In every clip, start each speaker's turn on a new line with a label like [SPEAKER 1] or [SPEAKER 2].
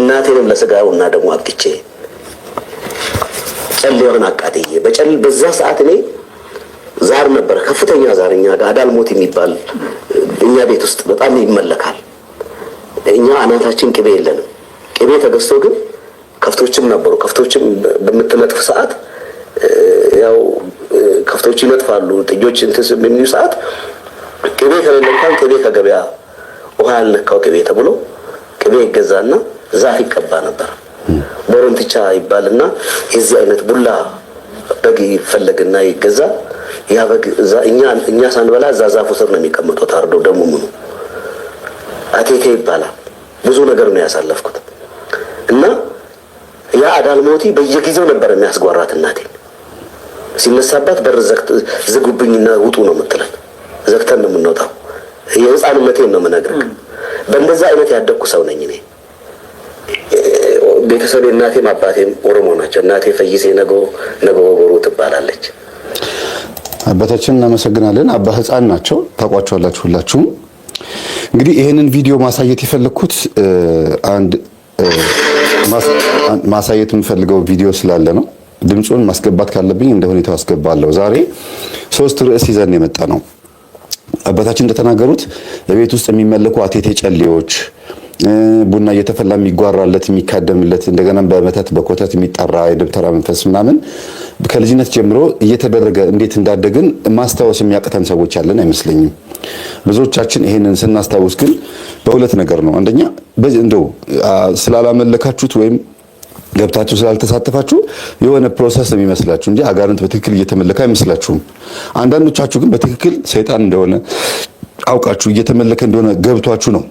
[SPEAKER 1] እናቴንም ለስጋውና ደግሞ አብቅቼ ጨሌውን አቃጥዬ በዛ ሰዓት እኔ ዛር ነበር፣ ከፍተኛ ዛር እኛ ጋር አዳልሞት የሚባል እኛ ቤት ውስጥ በጣም ይመለካል። እኛ አናታችን ቅቤ የለንም። ቅቤ ተገዝቶ ግን ከፍቶችም ነበሩ። ከፍቶችም በምትነጥፍ ሰዓት ያው ከፍቶች ይነጥፋሉ። ጥጆች እንትን በሚዩ ሰዓት ቅቤ ከሌለ እንኳን ቅቤ ከገበያ ውሃ ያልነካው ቅቤ ተብሎ ቅቤ ይገዛና ዛፍ ይቀባ ነበር። ቦረንትቻ ይባልና የዚህ አይነት ቡላ በግ ይፈለግና ይገዛ። ያ በግ እኛ ሳንበላ እዛ ዛፉ ስር ነው የሚቀመጠው ታርዶ ደሙ ምኑ አቴቴ ይባላል። ብዙ ነገር ነው ያሳለፍኩት እና ያ አዳልሞቲ በየጊዜው ነበር የሚያስጓራት እናቴ። ሲነሳባት በር ዝጉብኝና ውጡ ነው የምትለን። ዘግተን ነው የምንወጣው። የህፃንነቴን ነው የምነግርህ። በእንደዛ አይነት ያደግኩ ሰው ነኝ እኔ። ቤተሰቤ እናቴም አባቴም ኦሮሞ ናቸው። እናቴ ፈይሴ ነገ ወጎሩ ትባላለች።
[SPEAKER 2] አባታችን እናመሰግናለን። አባ ህፃን ናቸው፣ ታውቋቸዋላችሁ ሁላችሁም። እንግዲህ ይሄንን ቪዲዮ ማሳየት የፈለኩት አንድ ማሳየት የምፈልገው ቪዲዮ ስላለ ነው። ድምጹን ማስገባት ካለብኝ እንደ ሁኔታው አስገባለሁ። ዛሬ 3 ርዕስ ይዘን የመጣ ነው። አባታችን እንደተናገሩት በቤት ውስጥ የሚመለኩ አቴቴ ጨሌዎች፣ ቡና እየተፈላ የሚጓራለት የሚካደምለት፣ እንደገና በመተት በኮተት የሚጠራ የደብተራ መንፈስ ምናምን ከልጅነት ጀምሮ እየተደረገ እንዴት እንዳደግን ማስታወስ የሚያቅተን ሰዎች ያለን አይመስለኝም። ብዙዎቻችን ይሄንን ስናስታውስ ግን በሁለት ነገር ነው። አንደኛ እንደው ስላላመለካችሁት ወይም ገብታችሁ ስላልተሳተፋችሁ የሆነ ፕሮሰስ ነው የሚመስላችሁ እንጂ አጋንንት በትክክል እየተመለከ አይመስላችሁም። አንዳንዶቻችሁ ግን በትክክል ሰይጣን እንደሆነ አውቃችሁ እየተመለከ እንደሆነ ገብቷችሁ ነው።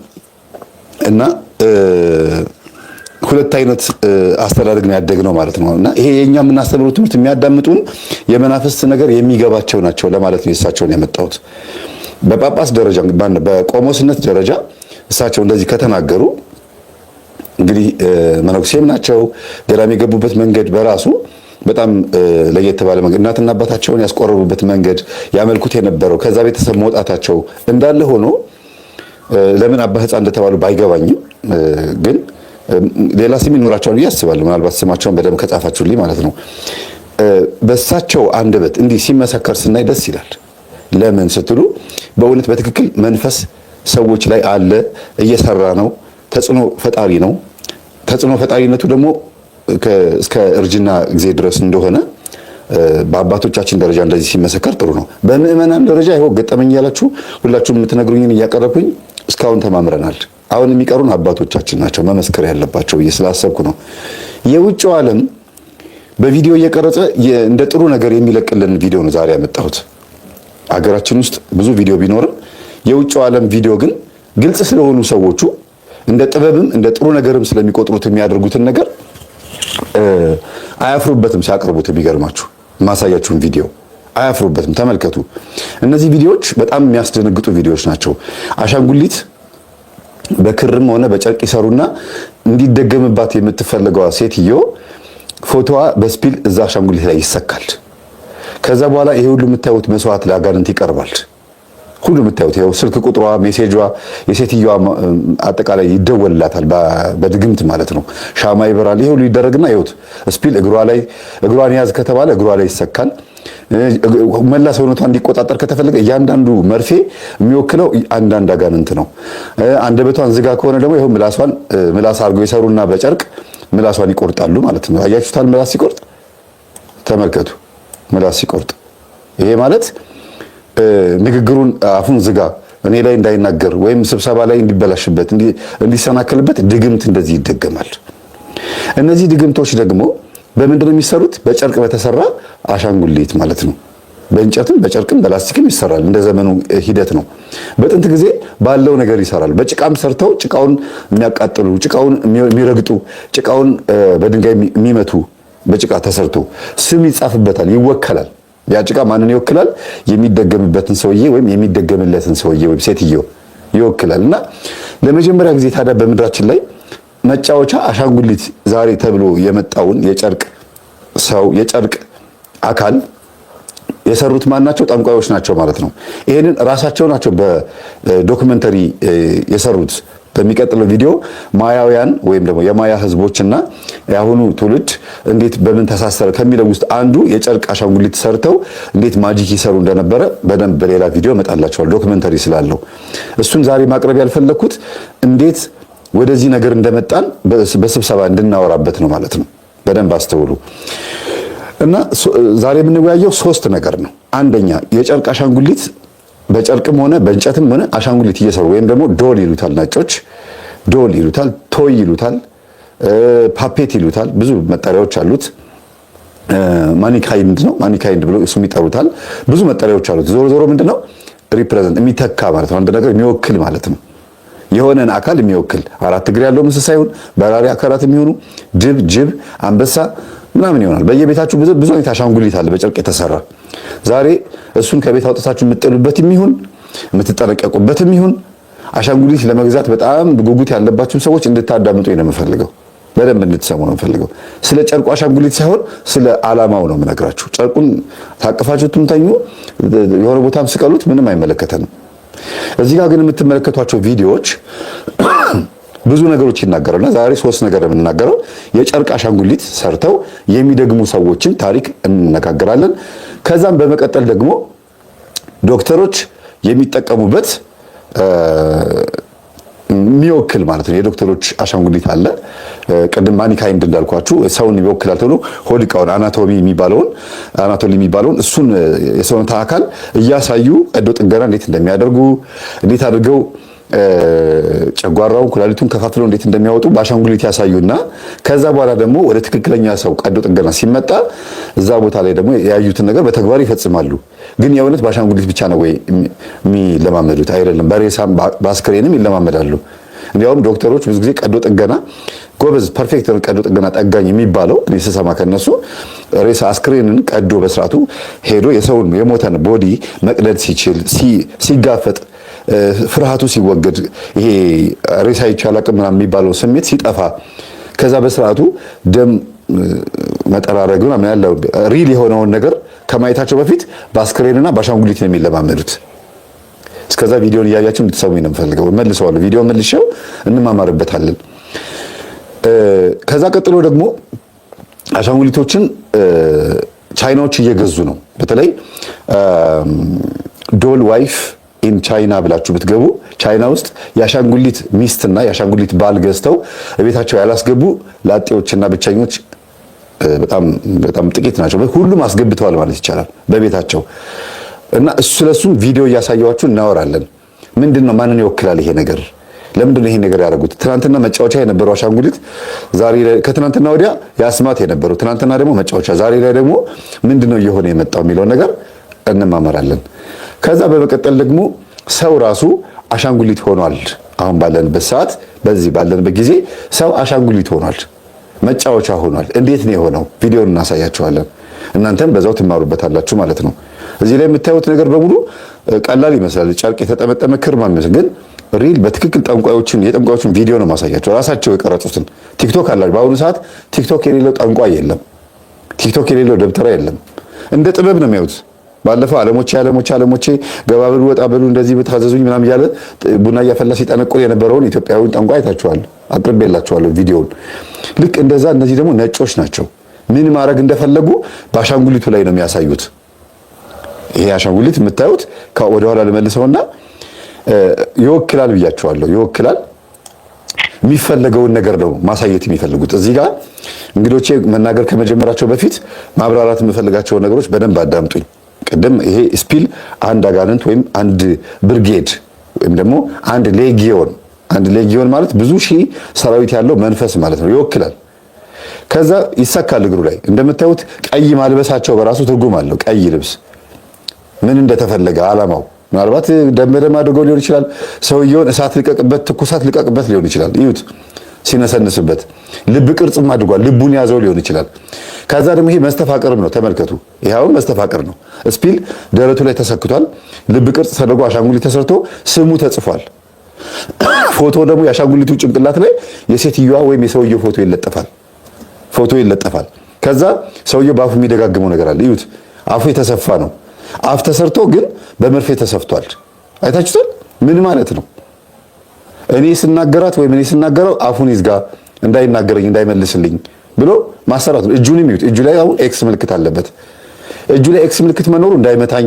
[SPEAKER 2] እና ሁለት አይነት አስተዳደግ ነው ያደግነው ማለት ነው። እና ይሄ የኛ የምናስተምረው ትምህርት የሚያዳምጡን የመናፍስት ነገር የሚገባቸው ናቸው ለማለት ነው እሳቸውን ያመጣሁት። በጳጳስ ደረጃ በቆሞስነት ደረጃ እሳቸው እንደዚህ ከተናገሩ እንግዲህ መነኩሴም ናቸው። ገዳም የገቡበት መንገድ በራሱ በጣም ለየት ባለ መንገድ እናትና አባታቸውን ያስቆረቡበት መንገድ ያመልኩት የነበረው ከዛ ቤተሰብ መውጣታቸው እንዳለ ሆኖ ለምን አባ ህፃን እንደተባሉ ባይገባኝም ግን ሌላ ስም ይኖራቸዋል ብዬ አስባለሁ። ምናልባት ስማቸውን በደንብ ከጻፋችሁልኝ ማለት ነው። በእሳቸው አንደበት እንዲህ ሲመሰከር ስናይ ደስ ይላል። ለምን ስትሉ በእውነት በትክክል መንፈስ ሰዎች ላይ አለ፣ እየሰራ ነው፣ ተጽዕኖ ፈጣሪ ነው። ተጽዕኖ ፈጣሪነቱ ደግሞ እስከ እርጅና ጊዜ ድረስ እንደሆነ በአባቶቻችን ደረጃ እንደዚህ ሲመሰከር ጥሩ ነው። በምእመናን ደረጃ ይኸው ገጠመኝ ያላችሁ ሁላችሁም የምትነግሩኝን እያቀረብኩኝ እስካሁን ተማምረናል። አሁን የሚቀሩን አባቶቻችን ናቸው መመስከር ያለባቸው ብዬ ስላሰብኩ ነው። የውጭው ዓለም በቪዲዮ እየቀረጸ እንደ ጥሩ ነገር የሚለቅልን ቪዲዮ ነው ዛሬ ያመጣሁት። አገራችን ውስጥ ብዙ ቪዲዮ ቢኖርም የውጭው ዓለም ቪዲዮ ግን ግልጽ ስለሆኑ ሰዎቹ እንደ ጥበብም እንደ ጥሩ ነገርም ስለሚቆጥሩት የሚያደርጉትን ነገር አያፍሩበትም ሲያቀርቡት። የሚገርማችሁ ማሳያችሁን ቪዲዮ አያፍሩበትም። ተመልከቱ። እነዚህ ቪዲዮዎች በጣም የሚያስደነግጡ ቪዲዮዎች ናቸው። አሻንጉሊት በክርም ሆነ በጨርቅ ይሰሩና እንዲደገምባት የምትፈልገዋ ሴትዮ ፎቶዋ በስፒል እዛ አሻንጉሊት ላይ ይሰካል። ከዛ በኋላ ይሄ ሁሉ የምታዩት መስዋዕት ለአጋንንት ይቀርባል። ሁሉ የምታዩት ይሄው ስልክ ቁጥሯ፣ ሜሴጇ፣ የሴትዮዋ አጠቃላይ ይደወልላታል በድግምት ማለት ነው። ሻማ ይበራል። ይሄ ሁሉ ይደረግና ይሁት ስፒል እግሯን ያዝ ከተባለ እግሯ ላይ ይሰካል። መላ ሰውነቷ እንዲቆጣጠር ከተፈለገ እያንዳንዱ መርፌ የሚወክለው አንዳንድ አጋንንት ነው። አንደበቷን ዝጋ ከሆነ ደግሞ ይሄው ምላስ አድርገው ይሰሩና በጨርቅ ምላሷን ይቆርጣሉ ማለት ነው። አያችሁታል? ምላስ ሲቆርጥ ተመልከቱ። ምላስ ሲቆርጥ ይሄ ማለት ንግግሩን አፉን ዝጋ እኔ ላይ እንዳይናገር ወይም ስብሰባ ላይ እንዲበላሽበት እንዲሰናከልበት ድግምት እንደዚህ ይደገማል። እነዚህ ድግምቶች ደግሞ በምንድነው የሚሰሩት? በጨርቅ በተሰራ አሻንጉሊት ማለት ነው። በእንጨትም በጨርቅም በላስቲክም ይሰራል። እንደ ዘመኑ ሂደት ነው። በጥንት ጊዜ ባለው ነገር ይሰራል። በጭቃም ሰርተው ጭቃውን የሚያቃጥሉ፣ ጭቃውን የሚረግጡ፣ ጭቃውን በድንጋይ የሚመቱ በጭቃ ተሰርቶ ስም ይጻፍበታል፣ ይወከላል። ያ ጭቃ ማንን ይወክላል? የሚደገምበትን ሰውዬ ወይም የሚደገምለትን ሰውዬ ወይም ሴትዮ ይወክላል። እና ለመጀመሪያ ጊዜ ታዲያ በምድራችን ላይ መጫወቻ አሻንጉሊት ዛሬ ተብሎ የመጣውን የጨርቅ አካል የሰሩት ማን ናቸው? ጠንቋዮች ናቸው ማለት ነው። ይሄንን ራሳቸው ናቸው በዶክመንተሪ የሰሩት። በሚቀጥለው ቪዲዮ ማያውያን ወይም ደግሞ የማያ ህዝቦችና የአሁኑ ትውልድ እንዴት በምን ተሳሰረ ከሚለው ውስጥ አንዱ የጨርቅ አሻንጉሊት ሰርተው እንዴት ማጂክ ይሰሩ እንደነበረ በደንብ በሌላ ቪዲዮ እመጣላችኋለሁ፣ ዶክመንተሪ ስላለው። እሱን ዛሬ ማቅረብ ያልፈለኩት እንዴት ወደዚህ ነገር እንደመጣን በስብሰባ እንድናወራበት ነው ማለት ነው። በደንብ አስተውሉ። እና ዛሬ የምንወያየው 3 ነገር ነው። አንደኛ የጨርቅ አሻንጉሊት በጨርቅም ሆነ በእንጨትም ሆነ አሻንጉሊት እየሰሩ ወይም ደግሞ ዶል ይሉታል ነጮች፣ ዶል ይሉታል፣ ቶይ ይሉታል፣ ፓፔት ይሉታል፣ ብዙ መጠሪያዎች አሉት። ማኒካይንድ ነው፣ ማኒካይንድ ብሎ እሱም ይጠሩታል። ብዙ መጠሪያዎች አሉት። ዞሮ ዞሮ ምንድነው ሪፕሬዘንት የሚተካ ማለት ነው። አንድ ነገር የሚወክል ማለት ነው። የሆነን አካል የሚወክል 4 እግር ያለው እንስሳ ይሁን በራሪ አካላት የሚሆኑ ጅብ፣ አንበሳ ምናምን ይሆናል። በየቤታችሁ ብዙ አይነት አሻንጉሊት አለ በጨርቅ የተሰራ። ዛሬ እሱን ከቤት አውጥታችሁ የምትጥሉበትም ይሁን የምትጠነቀቁበትም ይሁን አሻንጉሊት ለመግዛት በጣም ጉጉት ያለባችሁ ሰዎች እንድታዳምጡ ነው የምፈልገው። በደንብ እንድትሰሙ ነው የምፈልገው። ስለ ጨርቁ አሻንጉሊት ሳይሆን ስለ ዓላማው ነው የምነግራችሁ። ጨርቁን ታቅፋችሁ ትምተኙ የሆነ ቦታም ስቀሉት ምንም አይመለከተንም። እዚህ ጋር ግን የምትመለከቷቸው ቪዲዮዎች ብዙ ነገሮች ይናገራሉና ዛሬ 3 ነገር የምንናገረው የጨርቅ አሻንጉሊት ሰርተው የሚደግሙ ሰዎችን ታሪክ እንነጋገራለን። ከዛም በመቀጠል ደግሞ ዶክተሮች የሚጠቀሙበት የሚወክል ማለት ነው የዶክተሮች አሻንጉሊት አለ። ቅድም ማኒካይንድ እንዳልኳችሁ ሰውን ይወክላል ተብሎ ሆድ ዕቃውን አናቶሚ የሚባለውን እሱን የሰውነት አካል እያሳዩ ቀዶ ጥገና እንዴት እንደሚያደርጉ እንዴት አድርገው ጨጓራውን ኩላሊቱን ከፋፍለው እንዴት እንደሚያወጡ በአሻንጉሊት ያሳዩና ከዛ በኋላ ደግሞ ወደ ትክክለኛ ሰው ቀዶ ጥገና ሲመጣ እዛ ቦታ ላይ ደግሞ ያዩትን ነገር በተግባር ይፈጽማሉ። ግን የእውነት በአሻንጉሊት ብቻ ነው ወይ የሚለማመዱት? አይደለም። በሬሳም በአስክሬንም ይለማመዳሉ። እንዲያውም ዶክተሮች ብዙ ጊዜ ቀዶ ጥገና ጎበዝ ፐርፌክት ቀዶ ጥገና ጠጋኝ የሚባለው እኔ ስሰማ ከነሱ ሬሳ አስክሬንን ቀዶ በስርዓቱ ሄዶ የሰውን የሞተን ቦዲ መቅደድ ሲችል ሲጋፈጥ ፍርሃቱ ሲወገድ ይሄ ሬሳ ይቻላል ምናምን የሚባለው ስሜት ሲጠፋ ከዛ በስርዓቱ ደም መጠራረግ ምናምን ያለው ሪል የሆነውን ነገር ከማየታቸው በፊት በአስክሬንና በአሻንጉሊት ነው የሚለማመዱት። እስከዛ ቪዲዮን እያያችሁ እንድትሰሙኝ ነው የምፈልገው። መልሰዋለሁ፣ ቪዲዮ መልሼው እንማማርበታለን። ከዛ ቀጥሎ ደግሞ አሻንጉሊቶችን ቻይናዎች እየገዙ ነው። በተለይ ዶል ዋይፍ ኢን ቻይና ብላችሁ ብትገቡ ቻይና ውስጥ የአሻንጉሊት ሚስትና የአሻንጉሊት ባል ገዝተው ቤታቸው ያላስገቡ ላጤዎችና ብቸኞች በጣም ጥቂት ናቸው። ሁሉም አስገብተዋል ማለት ይቻላል በቤታቸው። እና ስለሱም ቪዲዮ እያሳያችሁ እናወራለን። ምንድነው ማንን ይወክላል ይሄ ነገር? ለምንድን ነው ይሄን ነገር ያደረጉት? ትናንትና መጫወቻ የነበረው አሻንጉሊት ዛሬ ላይ ከትናንትና ወዲያ ያስማት የነበረው ትናንትና ደግሞ መጫወቻ ዛሬ ላይ ደግሞ ምንድነው እየሆነ የመጣው የሚለው ነገር እንማመራለን። ከዛ በመቀጠል ደግሞ ሰው ራሱ አሻንጉሊት ሆኗል። አሁን ባለንበት ሰዓት በዚህ ባለንበት ጊዜ ሰው አሻንጉሊት ሆኗል፣ መጫወቻ ሆኗል። እንዴት ነው የሆነው? ቪዲዮን እናሳያችኋለን። እናንተም በዛው ትማሩበታላችሁ ማለት ነው። እዚህ ላይ የምታዩት ነገር በሙሉ ቀላል ይመስላል፣ ጨርቅ የተጠመጠመ ክር ማለት ግን ሪል በትክክል የጠንቋዮችን ቪዲዮ ነው ማሳያቸው፣ ራሳቸው የቀረጹትን። ቲክቶክ አላችሁ። በአሁኑ ሰዓት ቲክቶክ የሌለው ጠንቋይ የለም፣ ቲክቶክ የሌለው ደብተራ የለም። እንደ ጥበብ ነው የሚያዩት። ባለፈው አለሞቼ ገባ በሉ ወጣ በሉ እንደዚህ ብታዘዙኝ ምናምን እያለ ቡና እያፈላ ሲጠነቁል የነበረውን ኢትዮጵያዊን ጠንቋይ አይታችኋል፣ አቅርቤላችኋለሁ ቪዲዮውን። ልክ እንደዛ እነዚህ ደግሞ ነጮች ናቸው። ምን ማድረግ እንደፈለጉ በአሻንጉሊቱ ላይ ነው የሚያሳዩት። ይሄ አሻንጉሊት የምታዩት ወደ ኋላ ልመልሰውና ይወክላል ብያችኋለሁ። ይወክላል የሚፈለገውን ነገር ነው ማሳየት የሚፈልጉት። እዚህ ጋር እንግዶቼ መናገር ከመጀመራቸው በፊት ማብራራት የምፈልጋቸው ነገሮች በደንብ አዳምጡኝ። ቀደም ይሄ ስፒል አንድ አጋንንት ወይም አንድ ብርጌድ ወይም ደግሞ አንድ ሌጊዮን ማለት ብዙ ሺህ ሰራዊት ያለው መንፈስ ማለት ነው። ይወክላል። ከዛ ይሰካል እግሩ ላይ እንደምታዩት ቀይ ማልበሳቸው በራሱ ትርጉም አለው። ቀይ ልብስ ምን እንደተፈለገ ዓላማው ምናልባት ደም አድርገው ሊሆን ይችላል። ሰውየውን እሳት ልቀቅበት፣ ትኩሳት ልቀቅበት ሊሆን ይችላል። እዩት ሲነሰንስበት፣ ልብ ቅርጽም አድርጓል፣ ልቡን ያዘው ሊሆን ይችላል። ከዛ ደግሞ ይሄ መስተፋቅርም ነው። ተመልከቱ፣ ይሄው መስተፋቅር ነው። ስፒል ደረቱ ላይ ተሰክቷል። ልብ ቅርጽ ተደርጎ አሻንጉሊት ተሰርቶ ስሙ ተጽፏል። ፎቶ ደግሞ የአሻንጉሊቱ ጭንቅላት ላይ የሴትዮዋ ወይም የሰውየው ፎቶ ይለጠፋል። ከዛ ሰውየው በአፉ የሚደጋግመው ነገር አለ። እዩት፣ አፉ የተሰፋ ነው። አፍ ተሰርቶ ግን በመርፌ ተሰፍቷል። አይታችሁታል? ምን ማለት ነው? እኔ ስናገራት ወይም እኔ ስናገረው አፉን ይዝጋ እንዳይናገረኝ እንዳይመልስልኝ ብሎ ማሰራት ነው። እጁን የሚዩት እጁ ላይ አሁን ኤክስ ምልክት አለበት። እጁ ላይ ኤክስ ምልክት መኖሩ እንዳይመታኝ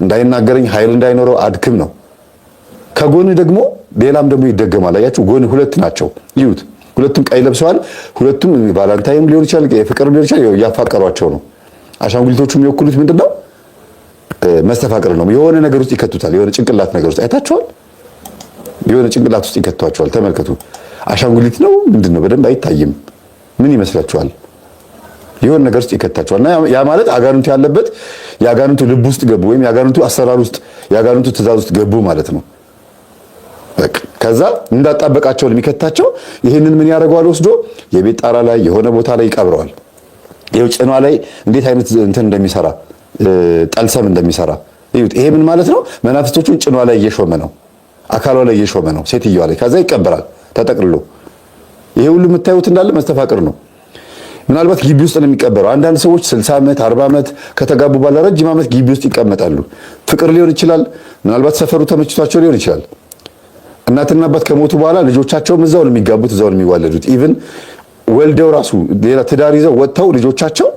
[SPEAKER 2] እንዳይናገረኝ ኃይል እንዳይኖረው አድክም ነው። ከጎን ደግሞ ሌላም ደግሞ ይደገማል። አያችሁ ጎን ሁለት ናቸው። ይዩት ሁለቱም ቀይ ለብሰዋል። ሁለቱም ቫላንታይን ሊሆን ይችላል፣ የፍቅር ሊሆን ይችላል። ያፋቀሯቸው ነው። አሻንጉሊቶቹ የሚወክሉት ምንድነው? መስተፋቅር ነው። የሆነ ነገር ውስጥ ይከቱታል። የሆነ ጭንቅላት ነገር ውስጥ አይታችኋል። የሆነ ጭንቅላት ውስጥ ይከቷቸዋል። ተመልከቱ። አሻንጉሊት ነው ምንድነው? በደንብ አይታይም። ምን ይመስላችኋል? የሆነ ነገር ውስጥ ይከታቸዋል። እና ያ ማለት አጋንንቱ ያለበት የአጋንንቱ ልብ ውስጥ ገቡ፣ ወይም የአጋንንቱ አሰራር ውስጥ የአጋንንቱ ትእዛዝ ውስጥ ገቡ ማለት ነው። በቃ ከዛ እንዳጣበቃቸው የሚከታቸው ይህንን ምን ያደርገዋል? ወስዶ የቤት ጣራ ላይ የሆነ ቦታ ላይ ይቀብረዋል። ይኸው ጭኗ ላይ እንዴት አይነት እንትን እንደሚሰራ ጠልሰም እንደሚሰራ ይሁት። ይሄ ምን ማለት ነው? መናፍስቶቹን ጭኗ ላይ እየሾመ ነው፣ አካሏ ላይ እየሾመ ነው፣ ሴትዮዋ ላይ። ከዛ ይቀበራል ተጠቅልሎ። ይሄ ሁሉ የምታዩት እንዳለ መስተፋቅር ነው። ምናልባት ግቢ ውስጥ ነው የሚቀበረው። አንዳንድ ሰዎች 60 ዓመት 40 ዓመት ከተጋቡ በኋላ ረጅም ዓመት ግቢ ውስጥ ይቀመጣሉ። ፍቅር ሊሆን ይችላል፣ ምናልባት ሰፈሩ ተመችቷቸው ሊሆን ይችላል። እናትና አባት ከሞቱ በኋላ ልጆቻቸውም እዛው ነው የሚጋቡት፣ እዛው ነው የሚዋለዱት። ኢቭን ወልደው ራሱ ሌላ ትዳር ይዘው ወጥተው ልጆቻቸው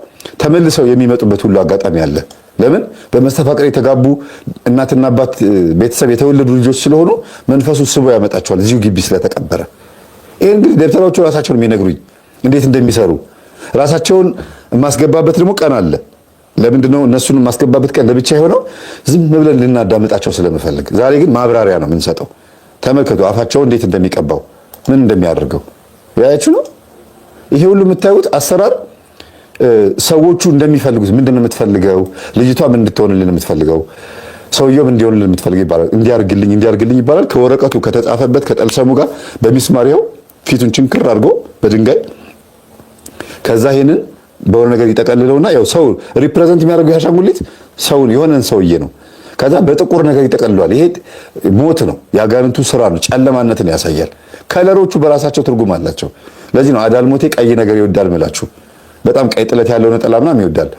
[SPEAKER 2] ተመልሰው የሚመጡበት ሁሉ አጋጣሚ አለ። ለምን? በመስተፋቅር የተጋቡ እናትና አባት ቤተሰብ የተወለዱ ልጆች ስለሆኑ መንፈሱ ስቦ ያመጣቸዋል እዚሁ ግቢ ስለተቀበረ። ይሄን እንግዲህ ደብተራዎቹ ራሳቸውን የሚነግሩኝ እንዴት እንደሚሰሩ። ራሳቸውን የማስገባበት ደግሞ ቀን አለ። ለምንድነው እነሱን የማስገባበት ቀን ለብቻ የሆነው? ዝም ብለን ልናዳምጣቸው ስለምፈልግ። ዛሬ ግን ማብራሪያ ነው የምንሰጠው። ተመልከቱ አፋቸውን እንዴት እንደሚቀባው ምን እንደሚያደርገው ያያችሁ ነው። ይሄ ሁሉ የምታዩት አሰራር ሰዎቹ እንደሚፈልጉት። ምንድነው የምትፈልገው? ልጅቷ ምን እንድትሆንልን የምትፈልገው? ሰውየው ምን እንዲሆንልን የምትፈልገው ይባላል። እንዲያርግልኝ ይባላል። ከወረቀቱ ከተጻፈበት ከጠልሰሙ ጋር በሚስማሪያው ፊቱን ችንክር አድርጎ በድንጋይ ከዛ ይሄንን በሆነ ነገር ይጠቀልለውና ያው ሰው ሪፕሬዘንት የሚያደርገው ያሻንጉሊት ሰውን የሆነን ሰውዬ ነው። ከዛ በጥቁር ነገር ይጠቀልለዋል። ይሄ ሞት ነው፣ ያጋንንቱ ስራ ነው፣ ጨለማነትን ያሳያል። ከለሮቹ በራሳቸው ትርጉም አላቸው። ለዚህ ነው አዳልሞቴ ቀይ ነገር ይወዳል ምላችሁ። በጣም ቀይ ጥለት ያለው ነጠላ ምናምን ይወዳል።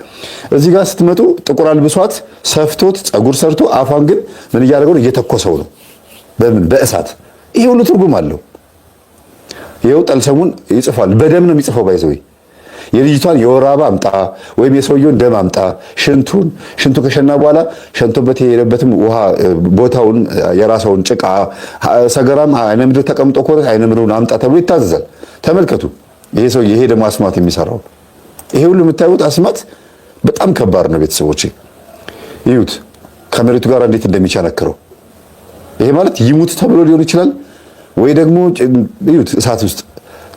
[SPEAKER 2] እዚህ ጋር ስትመጡ ጥቁር አልብሷት ሰፍቶት ፀጉር ሰርቶ አፏን ግን ምን እያደረገው ነው? እየተኮሰው ነው። በምን? በእሳት። ይሄ ሁሉ ትርጉም አለው። ይሄው ጠልሰሙን ይጽፋል። በደም ነው የሚጽፈው። ባይዘው የልጅቷን የወር አበባ አምጣ ወይም የሰውየውን ደም አምጣ፣ ሽንቱ ከሸና በኋላ ሸንቶበት የሄደበትም ውሃ ቦታውን የራሰውን ጭቃ ሰገራም አይነ ምድር ተቀምጦ ከሆነ አይነ ምድሩን አምጣ ተብሎ ይታዘዛል። ተመልከቱ። ይሄ ሰው ይሄ ደግሞ አስማት የሚሰራው ይሄ ሁሉ የምታዩት አስማት በጣም ከባድ ነው። ቤተሰቦቼ ይዩት ከመሬቱ ጋር እንዴት እንደሚቸነክረው። ይሄ ማለት ይሙት ተብሎ ሊሆን ይችላል ወይ ደግሞ ይዩት እሳት ውስጥ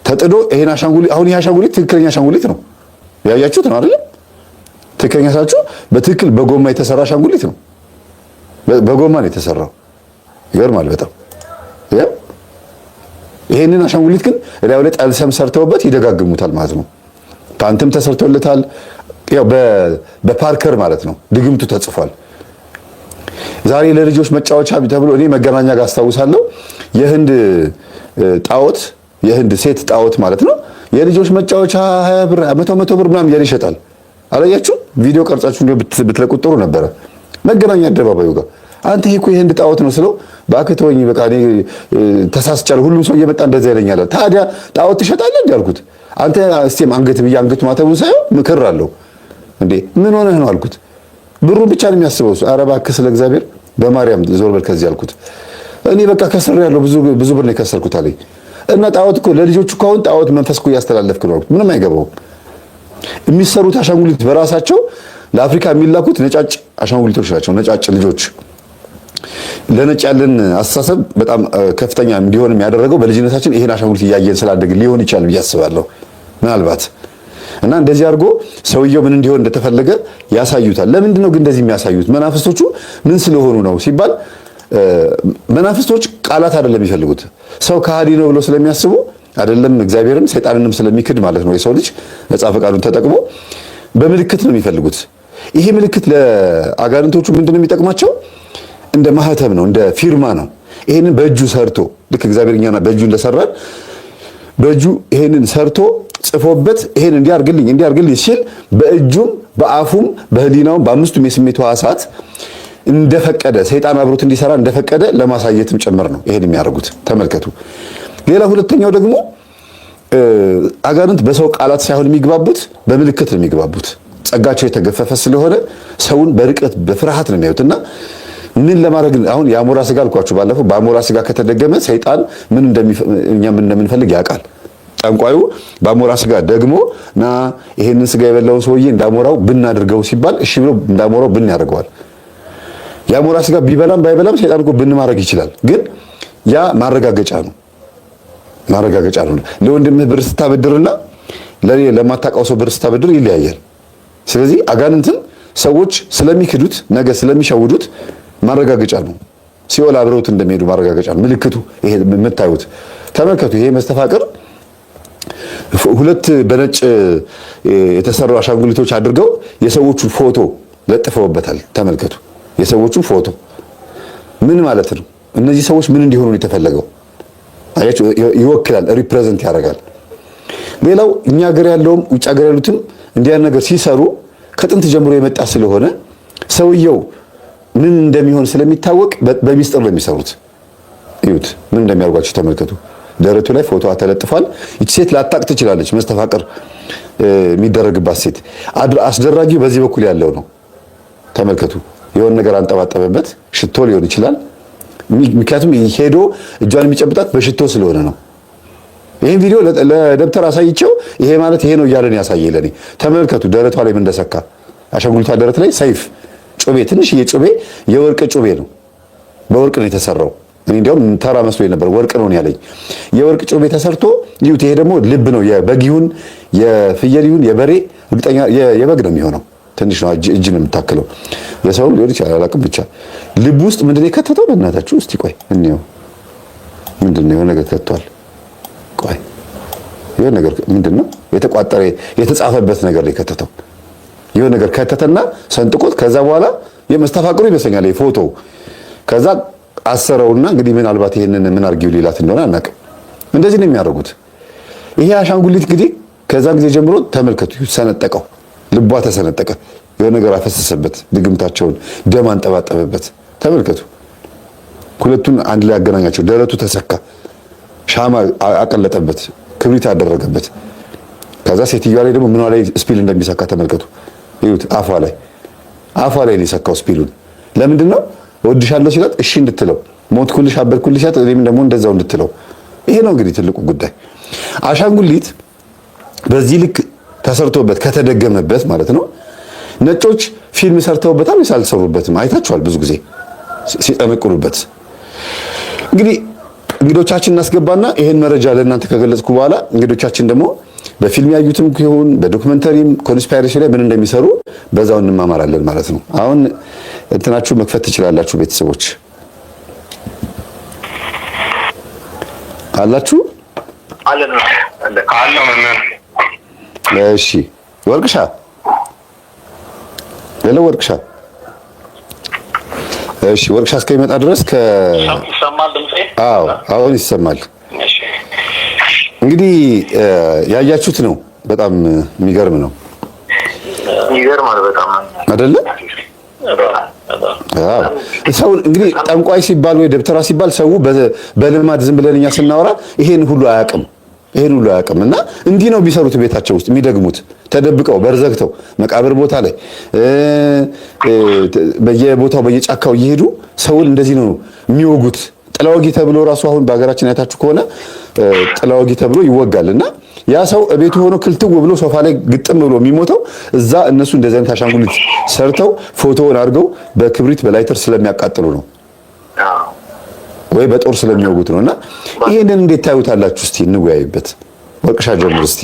[SPEAKER 2] ተጥዶ ይሄን አሻንጉሊት። አሁን ይሄ አሻንጉሊት ትክክለኛ አሻንጉሊት ነው። ያያችሁት ነው አይደል? ትክክለኛ ሳችሁ በትክክል በጎማ የተሰራ አሻንጉሊት ነው። በጎማ ነው የተሰራው። ይገርማል በጣም። ይሄንን አሻንጉሊት ግን እላዩ ላይ ጠልሰም ሰርተውበት ይደጋግሙታል ማለት ነው። ፓንትም ተሰርቶለታል። ያው በፓርከር ማለት ነው ድግምቱ ተጽፏል። ዛሬ ለልጆች መጫወቻ ተብሎ እኔ መገናኛ ጋር አስታውሳለሁ የህንድ ጣዖት የህንድ ሴት ጣዖት ማለት ነው የልጆች መጫወቻ 20 ብር 100 ብር ምናምን ያለ ይሸጣል። አላያችሁ? ቪዲዮ ቀርጻችሁ ብትለቁት ጥሩ ነበረ። መገናኛ አደባባዩ ጋር አንተ ይሄ እኮ የህንድ ጣዖት ነው ስለው እባክህ ተወኝ በቃ እኔ ተሳስቻለሁ፣ ሁሉም ሰው እየመጣ እንደዛ ይለኛል። ታዲያ ጣዖት ትሸጣለህ እንዴ አልኩት። አንተ እስቲም አንገት ብዬ አንገቱ ማተቡን ሳይሆን ምክር አለው እንዴ ምን ሆነህ ነው አልኩት። ብሩን ብቻ ነው የሚያስበው። ኧረ እባክህ ስለ እግዚአብሔር በማርያም ዞር በል ከዚህ አልኩት። እኔ በቃ ከስሬያለሁ፣ ብዙ ብር ነው የከሰርኩት አለኝ። እና ጣዖት እኮ ለልጆቹ እኮ አሁን ጣዖት መንፈስ እኮ እያስተላለፍክ ነው አልኩት። ምንም አይገባውም። የሚሰሩት አሻንጉሊት በራሳቸው ለአፍሪካ የሚላኩት ነጫጭ አሻንጉሊቶች ናቸው። ነጫጭ ልጆች ለነጭ ያለን አስተሳሰብ በጣም ከፍተኛ እንዲሆንም ያደረገው በልጅነታችን ይሄን አሻንጉሊት እያየን ስላደግን ሊሆን ይችላል ብዬ አስባለሁ ምናልባት። እና እንደዚህ አድርጎ ሰውየው ምን እንዲሆን እንደተፈለገ ያሳዩታል። ለምንድን ነው ግን እንደዚህ የሚያሳዩት? መናፍስቶቹ ምን ስለሆኑ ነው ሲባል መናፍስቶች ቃላት አይደለም የሚፈልጉት። ሰው ከሃዲ ነው ብሎ ስለሚያስቡ አይደለም እግዚአብሔርን ሰይጣንንም ስለሚክድ ማለት ነው። የሰው ልጅ ነፃ ፈቃዱን ተጠቅሞ በምልክት ነው የሚፈልጉት። ይሄ ምልክት ለአጋንንቶቹ ምንድነው የሚጠቅማቸው? እንደ ማህተም ነው፣ እንደ ፊርማ ነው። ይሄንን በእጁ ሰርቶ ልክ እግዚአብሔር እኛና በእጁ እንደሰራን በእጁ ይሄንን ሰርቶ ጽፎበት ይሄን እንዲያርግልኝ ሲል በእጁም በአፉም በህሊናውም በአምስቱም የስሜት ሕዋሳት እንደፈቀደ ሰይጣን አብሮት እንዲሰራ እንደፈቀደ ለማሳየትም ጭምር ነው ይሄን የሚያደርጉት። ተመልከቱ። ሌላ ሁለተኛው ደግሞ አጋንንት በሰው ቃላት ሳይሆን የሚግባቡት በምልክት ነው የሚግባቡት። ጸጋቸው የተገፈፈ ስለሆነ ሰውን በርቀት በፍርሃት ነው የሚያዩትና ምን ለማድረግ አሁን የአሞራ ስጋ አልኳችሁ ባለፈው። በአሞራ ስጋ ከተደገመ ሰይጣን ምን እንደምንፈልግ ያውቃል። ጠንቋዩ በአሞራ ስጋ ደግሞ ና ይሄንን ስጋ የበላውን ሰውዬ እንዳሞራው ብናድርገው ሲባል እሺ ብሎ እንዳሞራው ብን ያደርገዋል። የአሞራ ስጋ ቢበላም ባይበላም ሰይጣን እኮ ብን ማድረግ ይችላል። ግን ያ ማረጋገጫ ነው። ለወንድምህ ብር ስታበድርና ለማታውቀው ሰው ብር ስታበድር ይለያያል። ስለዚህ አጋንንትን ሰዎች ስለሚክዱት ነገ ስለሚሸውዱት ማረጋገጫ ነው። ሲኦል አብረውት እንደሚሄዱ ማረጋገጫ ነው። ምልክቱ ይሄ የምታዩት ተመልከቱ። ይሄ መስተፋቅር ሁለት በነጭ የተሰሩ አሻንጉሊቶች አድርገው የሰዎቹን ፎቶ ለጥፈውበታል። ተመልከቱ። የሰዎቹን ፎቶ ምን ማለት ነው? እነዚህ ሰዎች ምን እንዲሆኑ ነው የተፈለገው? አያችሁ፣ ይወክላል፣ ሪፕሬዘንት ያደርጋል። ሌላው እኛ ሀገር ያለውም ውጭ ሀገር ያሉትም እንዲያን ነገር ሲሰሩ ከጥንት ጀምሮ የመጣ ስለሆነ ሰውየው ምን እንደሚሆን ስለሚታወቅ በሚስጥር ነው የሚሰሩት። እዩት ምን እንደሚያርጓቸው ተመልከቱ። ደረቱ ላይ ፎቶዋ ተለጥፏል። እቺ ሴት ላታቅ ትችላለች። መስተፋቅር የሚደረግባት ሴት አስደራጊው በዚህ በኩል ያለው ነው። ተመልከቱ። የሆነ ነገር አንጠባጠበበት ሽቶ ሊሆን ይችላል። ምክንያቱም ሄዶ እጇን የሚጨብጣት በሽቶ ስለሆነ ነው። ይሄን ቪዲዮ ለደብተር አሳይቼው ይሄ ማለት ይሄ ነው እያለን ያሳየ ለኔ። ተመልከቱ ደረቷ ላይ ምን እንደሰካ። አሻንጉሊቷ ደረት ላይ ሰይፍ ጩቤ፣ ትንሽዬ ጩቤ፣ የወርቅ ጩቤ ነው። በወርቅ ነው የተሰራው። እኔ እንዲያውም ተራ መስሎኝ ነበር፣ ወርቅ ነው ያለኝ። የወርቅ ጩቤ ተሰርቶ ይሁት። ይሄ ደግሞ ልብ ነው። የበግ ይሁን የፍየል ይሁን የበሬ እርግጠኛ የበግ ነው የሚሆነው። ትንሽ ነው፣ እጅ ነው የምታክለው። የሰው ሊሆን ይችላል አላውቅም። ብቻ ልብ ውስጥ ምንድነው የከተተው? በእናታችሁ እስቲ ቆይ እንየው። ምንድነው የሆነ ነገር ከቷል። ቆይ የሆነ ነገር ምንድነው? የተቋጠረ የተጻፈበት ነገር ላይ ከተተው። የሆነ ነገር ከተተና ሰንጥቆት ከዛ በኋላ የመስተፋቅሩ ይመስለኛል የፎቶ ከዛ አሰረውና እንግዲህ ምናልባት ይሄንን ምን አርጊው ሊላት እንደሆነ አናውቅም። እንደዚህ ነው የሚያደርጉት። ይሄ አሻንጉሊት እንግዲህ ከዛ ጊዜ ጀምሮ ተመልከቱ፣ ሰነጠቀው። ልቧ ተሰነጠቀ። የሆነ ነገር አፈሰሰበት። ድግምታቸውን ደም አንጠባጠበበት። ተመልከቱ። ሁለቱን አንድ ላይ ያገናኛቸው። ደረቱ ተሰካ። ሻማ አቀለጠበት። ክብሪት አደረገበት። ከዛ ሴትዮዋ ላይ ደግሞ ምኗ ላይ ስፒል እንደሚሰካ ተመልከቱ። ይሁት አፏ ላይ ነው የሰካው ስፒሉን። ለምንድን ነው? እወድሻለሁ ሲላት እሺ እንድትለው፣ ሞትኩልሽ አበድኩልሽ ሲላት እኔም ደግሞ እንደዛው እንድትለው። ይሄ ነው እንግዲህ ትልቁ ጉዳይ። አሻንጉሊት በዚህ ልክ ተሰርቶበት ከተደገመበት ማለት ነው። ነጮች ፊልም ሰርተውበታል ወይስ አልሰሩበትም? አይታችኋል ብዙ ጊዜ ሲጠነቅሉበት። እንግዲህ እንግዶቻችን እናስገባና ይሄን መረጃ ለእናንተ ከገለጽኩ በኋላ እንግዶቻችን ደግሞ በፊልም ያዩትም ይሁን በዶክመንተሪም ኮንስፓይሬሲ ላይ ምን እንደሚሰሩ በዛው እንማማራለን ማለት ነው። አሁን እንትናችሁ መክፈት ትችላላችሁ። ቤተሰቦች አላችሁ? እሺ ወርቅሻ ወርቅሻ እሺ ወርቅሻ እስከሚመጣ ድረስ
[SPEAKER 3] ይሰማል ድምጼ?
[SPEAKER 2] አዎ አሁን ይሰማል። እንግዲህ ያያችሁት ነው። በጣም የሚገርም ነው።
[SPEAKER 3] ይገርማል በጣም
[SPEAKER 2] አይደለ? አዎ ሰው እንግዲህ ጠንቋይ ሲባል ወይ ደብተራ ሲባል ሰው በልማድ ዝም ብለን እኛ ስናወራ ይሄን ሁሉ አያውቅም እና እንዲህ ነው ቢሰሩት ቤታቸው ውስጥ የሚደግሙት ተደብቀው በርዘግተው መቃብር ቦታ ላይ በየቦታው በየጫካው እየሄዱ ሰውን እንደዚህ ነው የሚወጉት። ጥላወጊ ተብሎ ራሱ አሁን በሀገራችን አይታችሁ ከሆነ ጥላወጊ ተብሎ ይወጋል እና ያ ሰው እቤቱ ሆኖ ክልትው ብሎ ሶፋ ላይ ግጥም ብሎ የሚሞተው እዛ እነሱ እንደዚህ አይነት አሻንጉሊት ሰርተው ፎቶውን አድርገው በክብሪት በላይተር ስለሚያቃጥሉ ነው ወይ በጦር ስለሚወጉት ነውና ይሄንን እንዴት ታዩታላችሁ? እስቲ እንወያይበት። ወርቅሻ ጀምር እስቲ።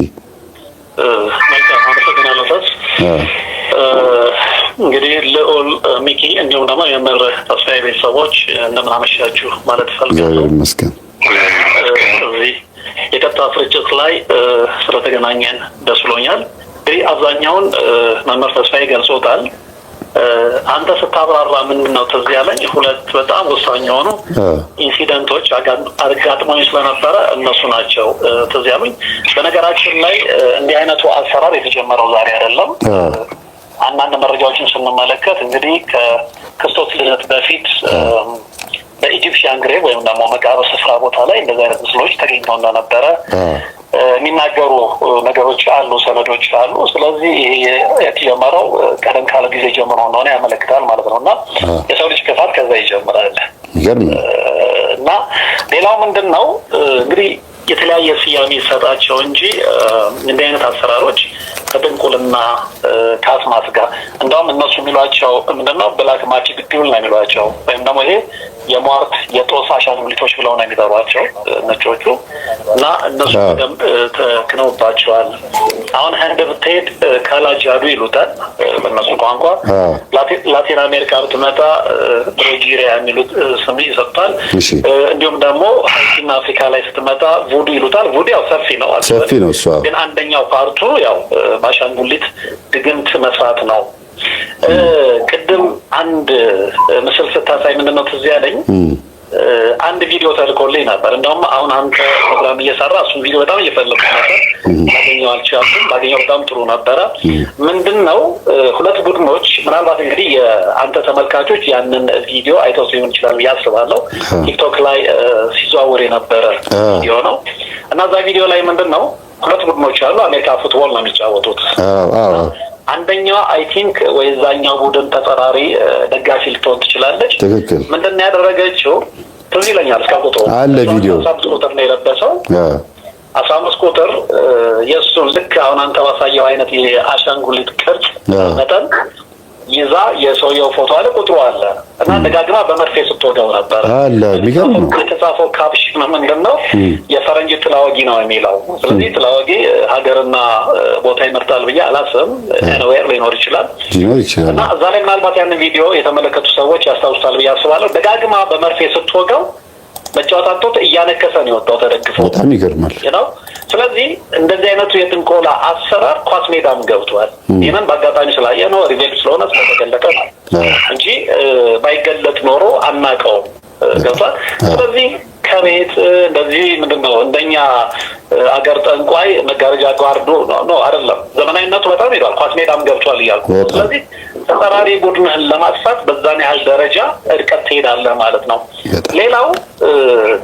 [SPEAKER 3] እንግዲህ ልዑል ሚኪ እንዲሁም ደግሞ የመር ተስፋዬ ቤተሰቦች እንደምን አመሻችሁ ማለት ፈልጋለሁ።
[SPEAKER 2] ይመስገን
[SPEAKER 3] እዚህ የቀጥታ ስርጭት ላይ ስለተገናኘን ደስ ብሎኛል። እንግዲህ አብዛኛውን መምህር ተስፋዬ ገልጾታል። አንተ ስታብራራ ምንድን ነው ትዝ ያለኝ ሁለት በጣም ወሳኝ የሆኑ ኢንሲደንቶች አጋጥሞኝ ስለነበረ እነሱ ናቸው ትዝ ያሉኝ። በነገራችን ላይ እንዲህ አይነቱ አሰራር የተጀመረው ዛሬ አይደለም። አንዳንድ መረጃዎችን ስንመለከት እንግዲህ ከክርስቶስ ልደት በፊት በኢጂፕሽያን ግሬቭ ወይም ደግሞ መቃብር ስፍራ ቦታ ላይ እንደዚህ አይነት ምስሎች ተገኝተው እንደነበረ የሚናገሩ ነገሮች አሉ፣ ሰነዶች አሉ። ስለዚህ ይሄ የተጀመረው ቀደም ካለ ጊዜ ጀምሮ እንደሆነ ያመለክታል ማለት ነው እና የሰው ልጅ ክፋት ከዛ ይጀምራል እና ሌላው ምንድን ነው እንግዲህ የተለያየ ስያሜ ይሰጣቸው እንጂ እንዲህ አይነት አሰራሮች ከጥንቁልና ከአስማት ጋር እንደውም እነሱ የሚሏቸው ምንድነው ብላክ ማጂክ ዱል ነው የሚሏቸው ወይም ደግሞ ይሄ የሟርት የጦስ አሻንጉሊቶች ብለው ነው የሚጠሯቸው ነጮቹ እና እነሱ ደም ተክነውባቸዋል። አሁን ህንድ ብትሄድ ካላጃዱ ይሉታል በእነሱ ቋንቋ። ላቲን አሜሪካ ብትመጣ ብሮጂሪያ የሚሉት ስም ይሰጣል። እንዲሁም ደግሞ ሀይቲና አፍሪካ ላይ ስትመጣ ቮዱ ይሉታል። ቮዱ ያው ሰፊ ነው እሱ ግን አንደኛው ፓርቱ ያው በአሻንጉሊት ድግምት መስራት ነው። ቅድም አንድ ምስል ስታሳይ ምንድነው ትዝ ያለኝ አንድ ቪዲዮ ተልኮልኝ ነበር። እንደውም አሁን አንተ ፕሮግራም እየሰራ እሱን ቪዲዮ በጣም እየፈለኩ ነበር፣ ላገኘው አልቻልኩም። ባገኘው በጣም ጥሩ ነበረ። ምንድነው ሁለት ቡድኖች ምናልባት እንግዲህ የአንተ ተመልካቾች ያንን ቪዲዮ አይተው ሊሆን ይችላል ብዬ አስባለሁ። ቲክቶክ ላይ ሲዘዋወር የነበረ ቪዲዮ ነው እና እዛ ቪዲዮ ላይ ምንድነው ሁለት ቡድኖች አሉ። አሜሪካ ፉትቦል ነው የሚጫወቱት። አንደኛው አይ ቲንክ ወይ ዛኛው ቡድን ተፈራሪ ደጋፊ ልትሆን ትችላለች። ምንድነው ያደረገችው ትዝ ይለኛል እስከ
[SPEAKER 2] አለ ቪዲዮ
[SPEAKER 3] 15 ቁጥር ነው የለበሰው 15 ቁጥር የእሱን ልክ አሁን አንተ ባሳየው አይነት የአሻንጉሊት ቅርጽ መጠን ይዛ የሰውየው ፎቶ አለ፣ ቁጥሩ አለ እና ደጋግማ በመርፌ ስትወጋው ነበር
[SPEAKER 2] አለ። የሚገርም ነው።
[SPEAKER 3] የተጻፈው ካፕሽን ምንድነው የፈረንጅ ትላወጊ ነው የሚለው። ስለዚህ ትላወጊ ሀገርና ቦታ ይመርጣል ብዬ አላስብም። ኤኒዌር ሊኖር ይችላል እና እዛ ላይ ምናልባት ያንን ቪዲዮ የተመለከቱ ሰዎች ያስታውሳል ብዬ አስባለሁ። ደጋግማ በመርፌ ስትወጋው መጫወታቶት እያነከሰ ነው የወጣው ተደግፎ።
[SPEAKER 2] በጣም ይገርማል
[SPEAKER 3] ነው። ስለዚህ እንደዚህ አይነቱ የጥንቆላ አሰራር ኳስ ሜዳም ገብቷል። ይህንን በአጋጣሚ ስላየ ነው ሪቬል ስለሆነ ስለተገለጠ ነው እንጂ ባይገለጥ ኖሮ አናውቀውም። ገብቷል። ስለዚህ ከቤት እንደዚህ ምንድነው እንደኛ አገር ጠንቋይ መጋረጃ ጓርዶ ነው አይደለም። ዘመናዊነቱ በጣም ሄዷል። ኳስ ሜዳም ገብቷል እያልኩ። ስለዚህ ተጻራሪ ቡድንህን ለማጥፋት በዛን ያህል ደረጃ እርቀት ትሄዳለህ ማለት ነው። ሌላው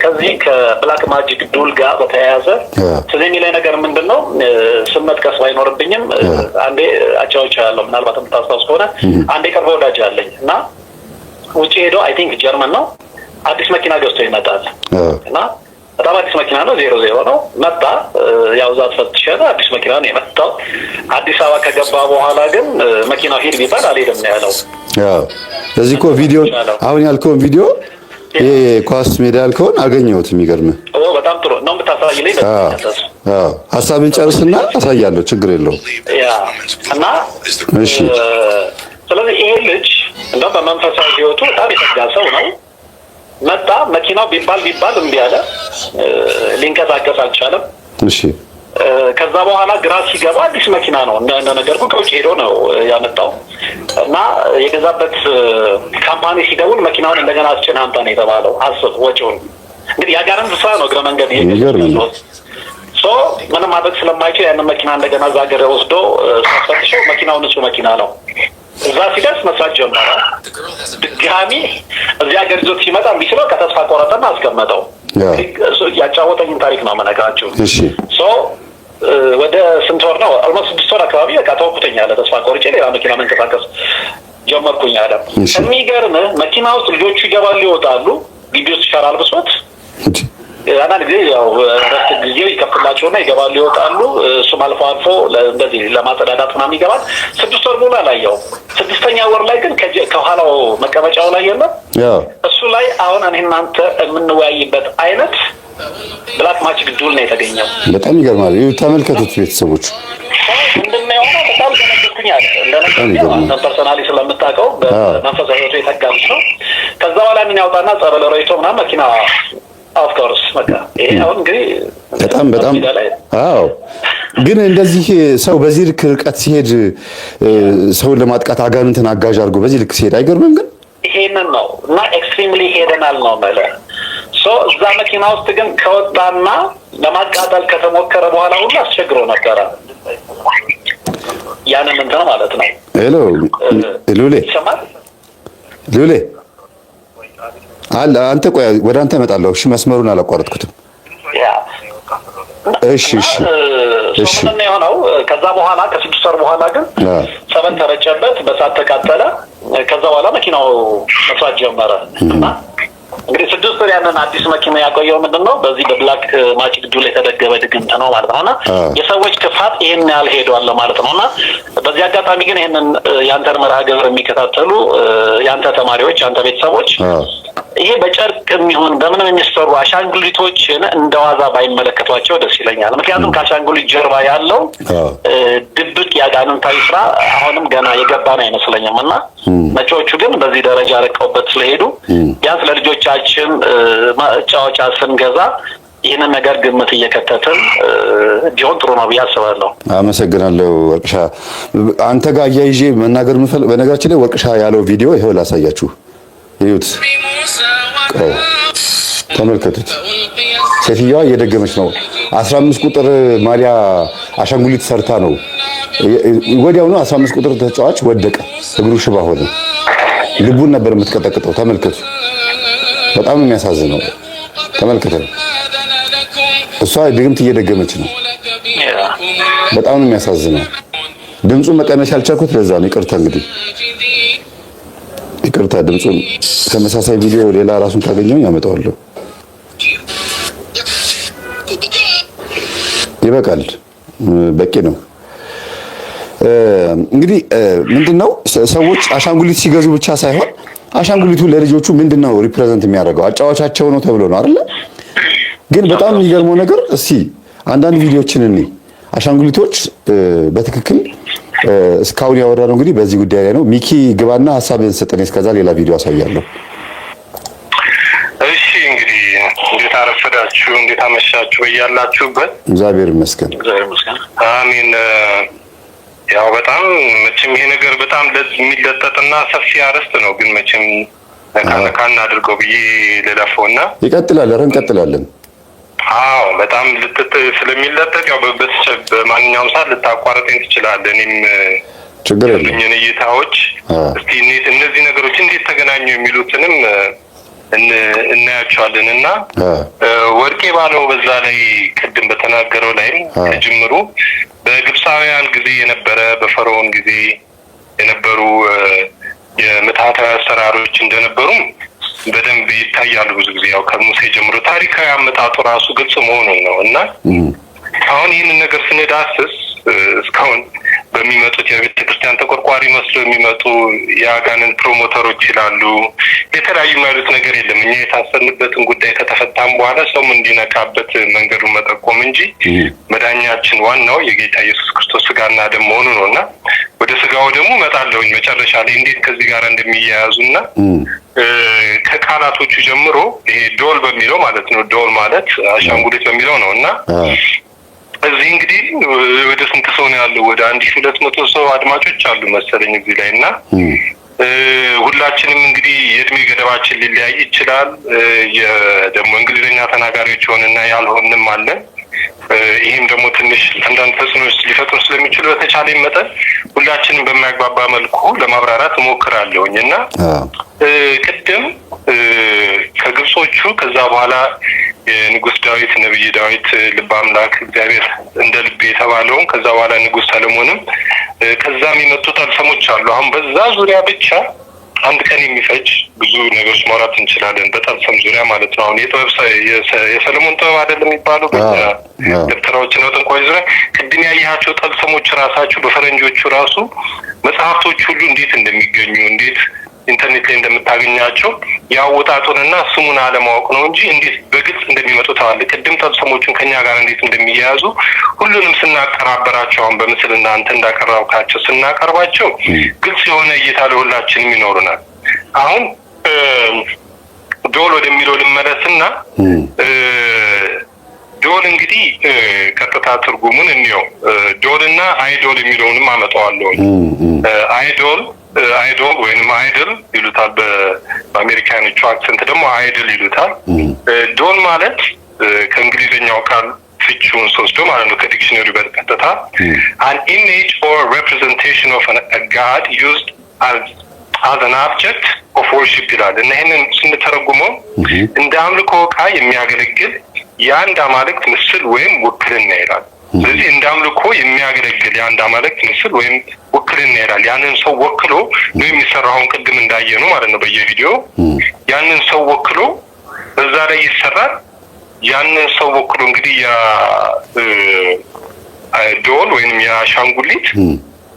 [SPEAKER 3] ከዚህ ከብላክ ማጂክ ዱል ጋር በተያያዘ ስለዚህ የሚለኝ ነገር ምንድነው ስም መጥቀስ ባይኖርብኝም አንዴ አጫዎች ያለው ምናልባት የምታስታውስ ከሆነ አንዴ ቅርብ ወዳጅ አለኝ እና ውጪ ሄዶ አይ ቲንክ ጀርመን ነው አዲስ መኪና ገዝቶ ይመጣል እና በጣም አዲስ መኪና ነው 00 ነው መጣ። ያው ዛት ፈትሸና አዲስ መኪና ነው የመጣው። አዲስ አበባ ከገባ በኋላ ግን መኪናው ሂድ ቢባል አልሄድም ነው ያለው።
[SPEAKER 2] ስለዚህ እኮ ቪዲዮ አሁን ያልከውን ቪዲዮ ኳስ ሜዳ ያልከውን አገኘሁት። የሚገርም
[SPEAKER 3] በጣም ጥሩ ነው የምታሳይልኝ።
[SPEAKER 2] ሀሳብን ጨርስና አሳያለሁ፣ ችግር የለውም።
[SPEAKER 3] እና
[SPEAKER 2] እሺ
[SPEAKER 3] ስለዚህ ይሄ ልጅ እንደው በመንፈሳዊ ህይወቱ በጣም የተጋ ሰው ነው። መጣ መኪናው ቢባል እምቢ አለ፣ ሊንቀሳቀስ አልቻለም።
[SPEAKER 2] እሺ
[SPEAKER 3] ከዛ በኋላ ግራ ሲገባ አዲስ መኪና ነው እንደ ነገር ከውጭ ሄዶ ነው ያመጣው እና የገዛበት ካምፓኒ ሲደውል መኪናውን እንደገና አስጭነህ አምጣ ነው የተባለው። አስብ ወጪውን እንግዲህ ያጋረን ስራ ነው እግረ መንገድ ሶ ምንም ማድረግ ስለማይችል ያንን መኪና እንደገና እዛ ሀገር ወስዶ ሳስፈትሸው መኪናው ንጹህ መኪና ነው። እዛ ሲደርስ መስራት ጀመረ። ድጋሚ እዚህ ሀገር ይዞት ሲመጣ ቢችለው ከተስፋ ቆረጠና አስቀመጠው። ያጫወተኝን ታሪክ ነው የምነግራችሁ። ሶ ወደ ስንት ወር ነው ኦልሞስት 6 ወር አካባቢ በቃ ተወኩተኛ አለ። ተስፋ ቆርጬ ሌላ መኪና መንቀሳቀስ ጀመርኩኝ አለ። የሚገርምህ መኪና ውስጥ ልጆቹ ይገባሉ ይወጣሉ። ግቢ ውስጥ ይሻራል ብሶት አንዳንድ ጊዜ ያው ረፍት ጊዜው ይከፍላቸውና ይገባሉ ይወጣሉ። እሱም አልፎ አልፎ እንደዚህ ለማጸዳዳት ምናምን ይገባል። 6 ወር ሙሉ አላየውም። 6ኛ ወር ላይ ግን ከኋላው መቀመጫው ላይ የለም እሱ ላይ አሁን እኔ እናንተ የምንወያይበት አይነት ብላክ ማጂክ ዱል ነው የተገኘው።
[SPEAKER 2] በጣም ይገርማል። ተመልከቱት ቤተሰቦች።
[SPEAKER 3] ምንድነው የሆነው? በጣም ተነግቶኛል። እንደነገርኩህ ፐርሰናሊ ስለምታውቀው በመንፈሳዊ ህይወቱ የተጋጭ ነው። ከዛ በኋላ ምን ያውጣና ጸበል ረይቶ ምናምን መኪና ኦፍ ኮርስ በቃ ይሄ አሁን እንግዲህ
[SPEAKER 2] በጣም አዎ። ግን እንደዚህ ሰው በዚህ ልክ ርቀት ሲሄድ ሰውን ለማጥቃት አጋንንትን አጋዥ አድርጎ በዚህ ልክ ሲሄድ አይገርምም? ግን
[SPEAKER 3] ይሄንን ነው እና ኤክስትሪምሊ ሄደናል ነው ማለት ሶ እዛ መኪና ውስጥ ግን ከወጣና ለማቃጠል ከተሞከረ በኋላ ሁሉ አስቸግሮ ነበረ። ያንን እንትን ማለት ነው።
[SPEAKER 2] ሄሎ ሉሌ ሉሌ አለ አንተ ቆይ ወደ አንተ እመጣለሁ። እሺ መስመሩን አላቋረጥኩትም። እሺ
[SPEAKER 3] ምን የሆነው ከዛ በኋላ ከ6 ወር በኋላ ግን ሰበን ተረጨበት፣ በሳት ተቃጠለ። ከዛ በኋላ መኪናው መስራት ጀመረ እና እንግዲህ 6 ወር ያንን አዲስ መኪና ያቆየው ምንድነው በዚህ በብላክ ማጂክ ዱል የተደገመ ድግምት ነው ማለት ነውና የሰዎች ክፋት ይሄን ያህል ሄዷል ማለት ነውና በዚህ አጋጣሚ ግን ይሄንን ያንተን መርሃ ግብር የሚከታተሉ ያንተ ተማሪዎች ያንተ ቤተሰቦች ይሄ በጨርቅ የሚሆን በምንም የሚሰሩ አሻንጉሊቶችን እንደዋዛ ባይመለከቷቸው ደስ ይለኛል። ምክንያቱም ከአሻንጉሊት ጀርባ ያለው ድብቅ ያጋንንታዊ ስራ አሁንም ገና የገባን አይመስለኝም እና መጪዎቹ ግን በዚህ ደረጃ ረቀውበት ስለሄዱ ቢያንስ ለልጆቻችን መጫወቻ ስንገዛ ይህንን ነገር ግምት እየከተትን ቢሆን ጥሩ ነው ብዬ አስባለሁ።
[SPEAKER 2] አመሰግናለሁ ወርቅሻ። አንተ ጋር አያይዤ መናገር የምፈልገው በነገራችን ላይ ወርቅሻ ያለው ቪዲዮ ይሄው ላሳያችሁ። ይዩት፣ ተመልከቱት። ሴትዮዋ እየደገመች ነው። 15 ቁጥር ማሊያ አሻንጉሊት ሰርታ ነው። ወዲያው ነው 15 ቁጥር ተጫዋች ወደቀ፣ እግሩ ሽባ ሆነ። ልቡን ነበር የምትቀጠቅጠው። ተመልከቱ። በጣም የሚያሳዝነው ተመልከቱ። እሷ ድግምት እየደገመች ነው። በጣም የሚያሳዝነው ድምፁን መቀነስ ያልቻልኩት ለዛ ነው። ይቅርታ እንግዲህ ይቅርታ። ድምፁን ተመሳሳይ ቪዲዮ ሌላ ራሱን ካገኘው ያመጣዋለሁ። ይበቃል፣ በቂ ነው። እንግዲህ ምንድነው ሰዎች አሻንጉሊት ሲገዙ ብቻ ሳይሆን አሻንጉሊቱ ለልጆቹ ምንድነው ሪፕሬዘንት የሚያደርገው አጫዋቻቸው ነው ተብሎ ነው አይደል? ግን በጣም የሚገርመው ነገር እስቲ አንዳንድ ቪዲዮዎችን እንይ። አሻንጉሊቶች በትክክል እስካሁን ያወራነው እንግዲህ በዚህ ጉዳይ ላይ ነው። ሚኪ ግባና ሐሳብህን ስጠኝ። እስከዛ ሌላ ቪዲዮ አሳያለሁ።
[SPEAKER 4] እሺ እንግዲህ እንዴት አረፈዳችሁ? እንዴት አመሻችሁ? በያላችሁበት
[SPEAKER 2] እግዚአብሔር ይመስገን።
[SPEAKER 4] አሜን። ያው በጣም መቼም ይሄ ነገር በጣም የሚለጠጥና ሰፊ አርዕስት ነው። ግን መቼም ነካ እናድርገው ብዬ ልለፈውና
[SPEAKER 2] ይቀጥላል። ኧረ እንቀጥላለን።
[SPEAKER 4] አዎ በጣም ልጥጥ ስለሚለጠጥ ያው በማንኛውም ሰዓት ልታቋርጠኝ ትችላለህ። እኔም
[SPEAKER 2] ችግር የለም።
[SPEAKER 4] የኔ እይታዎች እስቲ እነዚህ ነገሮች እንዴት ተገናኙ የሚሉትንም እናያቸዋለን እና ወርቄ ባለው በዛ ላይ ቅድም በተናገረው ላይም ጅምሩ በግብፃውያን ጊዜ የነበረ በፈርዖን ጊዜ የነበሩ የምትሃታዊ አሰራሮች እንደነበሩም በደንብ ይታያሉ። ብዙ ጊዜ ያው ከሙሴ ጀምሮ ታሪካዊ አመጣጡ ራሱ ግልጽ መሆኑን ነው እና አሁን ይህንን ነገር ስንዳስስ እስካሁን በሚመጡት የቤተ ክርስቲያን ተቆርቋሪ መስሎ የሚመጡ የአጋንን ፕሮሞተሮች ይላሉ። የተለያዩ ማለት ነገር የለም። እኛ የታሰልንበትን ጉዳይ ከተፈታም በኋላ ሰውም እንዲነቃበት መንገዱን መጠቆም እንጂ መዳኛችን ዋናው የጌታ ኢየሱስ ክርስቶስ ስጋና ደም መሆኑ ነው እና ወደ ስጋው ደግሞ እመጣለሁኝ መጨረሻ ላይ እንዴት ከዚህ ጋር እንደሚያያዙና ከቃላቶቹ ጀምሮ ይሄ ዶል በሚለው ማለት ነው። ዶል ማለት አሻንጉሊት በሚለው ነው እና እዚህ እንግዲህ ወደ ስንት ሰው ነው ያለው? ወደ 1200 ሰው አድማጮች አሉ መሰለኝ እዚህ ላይ እና ሁላችንም እንግዲህ የእድሜ ገደባችን ሊለያይ ይችላል። ደግሞ እንግሊዝኛ ተናጋሪዎች ሆነና ያልሆንም አለን። ይህም ደግሞ ትንሽ አንዳንድ ተጽዕኖች ሊፈጥሩ ስለሚችሉ በተቻለ መጠን ሁላችንም በማያግባባ መልኩ ለማብራራት እሞክራለሁኝ እና ቅድም ከግብጾቹ ከዛ በኋላ የንጉስ ዳዊት ነብይ ዳዊት ልበ አምላክ እግዚአብሔር እንደ ልቤ የተባለውን ከዛ በኋላ ንጉስ ሰለሞንም ከዛም የመጡ ጠልሰሞች አሉ። አሁን በዛ ዙሪያ ብቻ አንድ ቀን የሚፈጅ ብዙ ነገሮች ማውራት እንችላለን። በጠልሰም ዙሪያ ማለት ነው። አሁን የሰለሞን ጥበብ አይደለም የሚባለው ደብተራዎች ነው ጠንቋይ ዙሪያ ቅድም ያያቸው ጠልሰሞች ራሳቸው በፈረንጆቹ ራሱ መጽሐፍቶች ሁሉ እንዴት እንደሚገኙ እንዴት ኢንተርኔት ላይ እንደምታገኛቸው ያወጣጡንና ስሙን አለማወቅ ነው እንጂ እንዴት በግልጽ እንደሚመጡ ታዋል። ቅድም ጠልሰሞቹን ከኛ ጋር እንዴት እንደሚያያዙ ሁሉንም ስናቀራበራቸው አሁን በምስልና አንተ እንዳቀረብካቸው ስናቀርባቸው ግልጽ የሆነ እይታ ለሁላችንም ይኖሩናል። አሁን ዶል ወደሚለው ልመለስና ዶል እንግዲህ ቀጥታ ትርጉሙን እንየው። ዶልና አይዶል የሚለውንም አመጣዋለሁ። አይዶል ወይንም አይድል ይሉታል። በአሜሪካኖቹ አክሰንት ደግሞ አይድል ይሉታል። ዶል ማለት ከእንግሊዝኛው ቃል ፍቺውን ስወስዶ ማለት ነው ከዲክሽነሪ በቀጥታ an image or representation of a god used as an object of worship ይላል እና ይሄንን ስንተረጉመው እንደ አምልኮ ዕቃ የሚያገለግል የአንድ አማልክት ምስል ወይም ውክልና ይላል። ስለዚህ እንደ አምልኮ የሚያገለግል የአንድ አማልክት ምስል ወይም ውክልና ይላል። ያንን ሰው ወክሎ ነው የሚሰራውን ቅድም እንዳየነው ማለት ነው በየቪዲዮ ያንን ሰው ወክሎ በዛ ላይ ይሰራል። ያንን ሰው ወክሎ እንግዲህ ያ ዶል ወይም የአሻንጉሊት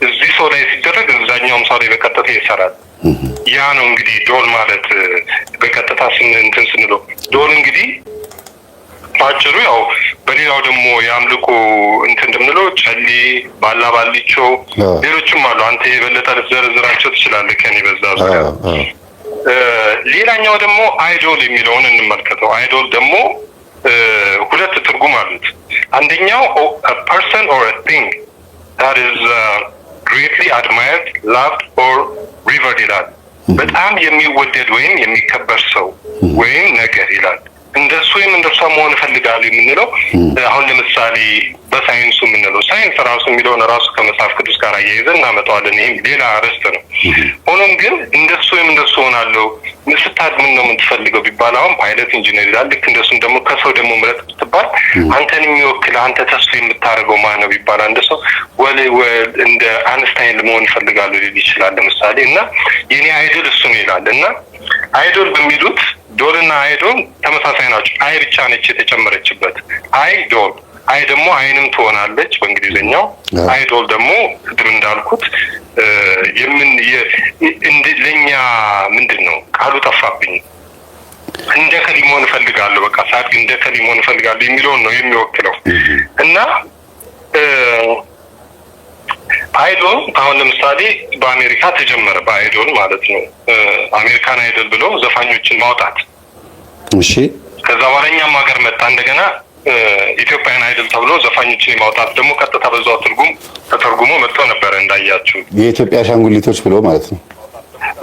[SPEAKER 4] እዚህ ሰው ላይ ሲደረግ እዛኛውም ሰው ላይ በቀጥታ ይሰራል። ያ ነው እንግዲህ ዶል ማለት በቀጥታ ስንለው ዶል እንግዲህ ባጭሩ ያው በሌላው ደግሞ የአምልኮ እንደምንለው ጨሌ፣ ባላባሊቾ ሌሎችም አሉ። አንተ የበለጠ ልትዘረዝራቸው ትችላለህ ከኔ በዛ ዙሪያ። ሌላኛው ደግሞ አይዶል የሚለውን እንመልከተው። አይዶል ደግሞ ሁለት ትርጉም አሉት። አንደኛው a person or a thing that is greatly admired, loved or revered ይላል። በጣም የሚወደድ ወይም የሚከበር ሰው ወይም ነገር ይላል። እንደሱ ወይም እንደሷ መሆን እፈልጋለሁ የምንለው አሁን ለምሳሌ በሳይንሱ የምንለው ሳይንስ ራሱ የሚለውን ራሱ ከመጽሐፍ ቅዱስ ጋር አያይዘን እናመጣዋለን። ይሄም ሌላ አርዕስት ነው። ሆኖም ግን እንደሱ ወይም እንደሱ ሆናለሁ ምስታድ ምን ነው የምትፈልገው ቢባል አሁን ፓይለት ኢንጂነር ይላል። ልክ እንደሱም ደግሞ ከሰው ደግሞ ምረጥ ብትባል አንተን የሚወክል አንተ ተስፋ የምታደርገው ማን ነው ቢባል አንድ ሰው እንደ አንስታይን መሆን እፈልጋለሁ ሊል ይችላል ለምሳሌ። እና የኔ አይዶል እሱ ነው ይላል። እና አይዶል በሚሉት ዶልና አይዶል ተመሳሳይ ናቸው። አይ ብቻ ነች የተጨመረችበት አይዶል። አይ ደግሞ አይንም ትሆናለች በእንግሊዝኛው። አይዶል ደግሞ ቅድም እንዳልኩት ለኛ ምንድን ነው ቃሉ ጠፋብኝ። እንደ ከሊሞን እፈልጋለሁ በቃ ሳድግ እንደ ከሊሞን እፈልጋለሁ የሚለውን ነው የሚወክለው። እና አይዶል አሁን ለምሳሌ በአሜሪካ ተጀመረ። በአይዶል ማለት ነው አሜሪካን አይዶል ብሎ ዘፋኞችን ማውጣት።
[SPEAKER 2] እሺ
[SPEAKER 4] ከዛ በኋላ እኛም ሀገር መጣ እንደገና ኢትዮጵያን አይዶል ተብሎ ዘፋኞችን ማውጣት ደግሞ ቀጥታ በዛው ትርጉም ተተርጉሞ መጥቶ ነበር እንዳያችሁ። የኢትዮጵያ አሻንጉሊቶች ብሎ ማለት ነው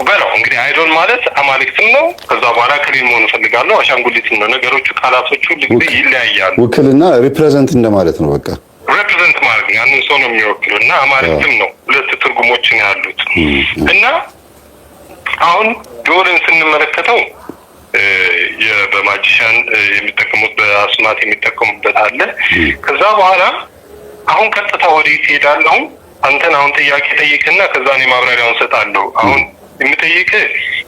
[SPEAKER 4] በለው። እንግዲህ አይዶል ማለት አማልክትን ነው። ከዛ በኋላ ከሊን መሆን እፈልጋለሁ አሻንጉሊትን ነው። ነገሮቹ ቃላቶቹ ሁሉ ይለያያሉ። ውክልና ሪፕሬዘንት እንደማለት ነው። በቃ ሪፕሬዘንት ማለት ያንን ሰው ነው የሚወክለው እና አማልክትም ነው። ሁለት ትርጉሞችን ያሉት እና አሁን ዶልን ስንመለከተው በማጂሻን የሚጠቀሙት በአስማት የሚጠቀሙበት አለ። ከዛ በኋላ አሁን ቀጥታ ወዴት ይሄዳለሁ? አንተን አሁን ጥያቄ ጠይቅና ከዛ እኔ ማብራሪያውን ሰጣለሁ። አሁን የምጠይቅ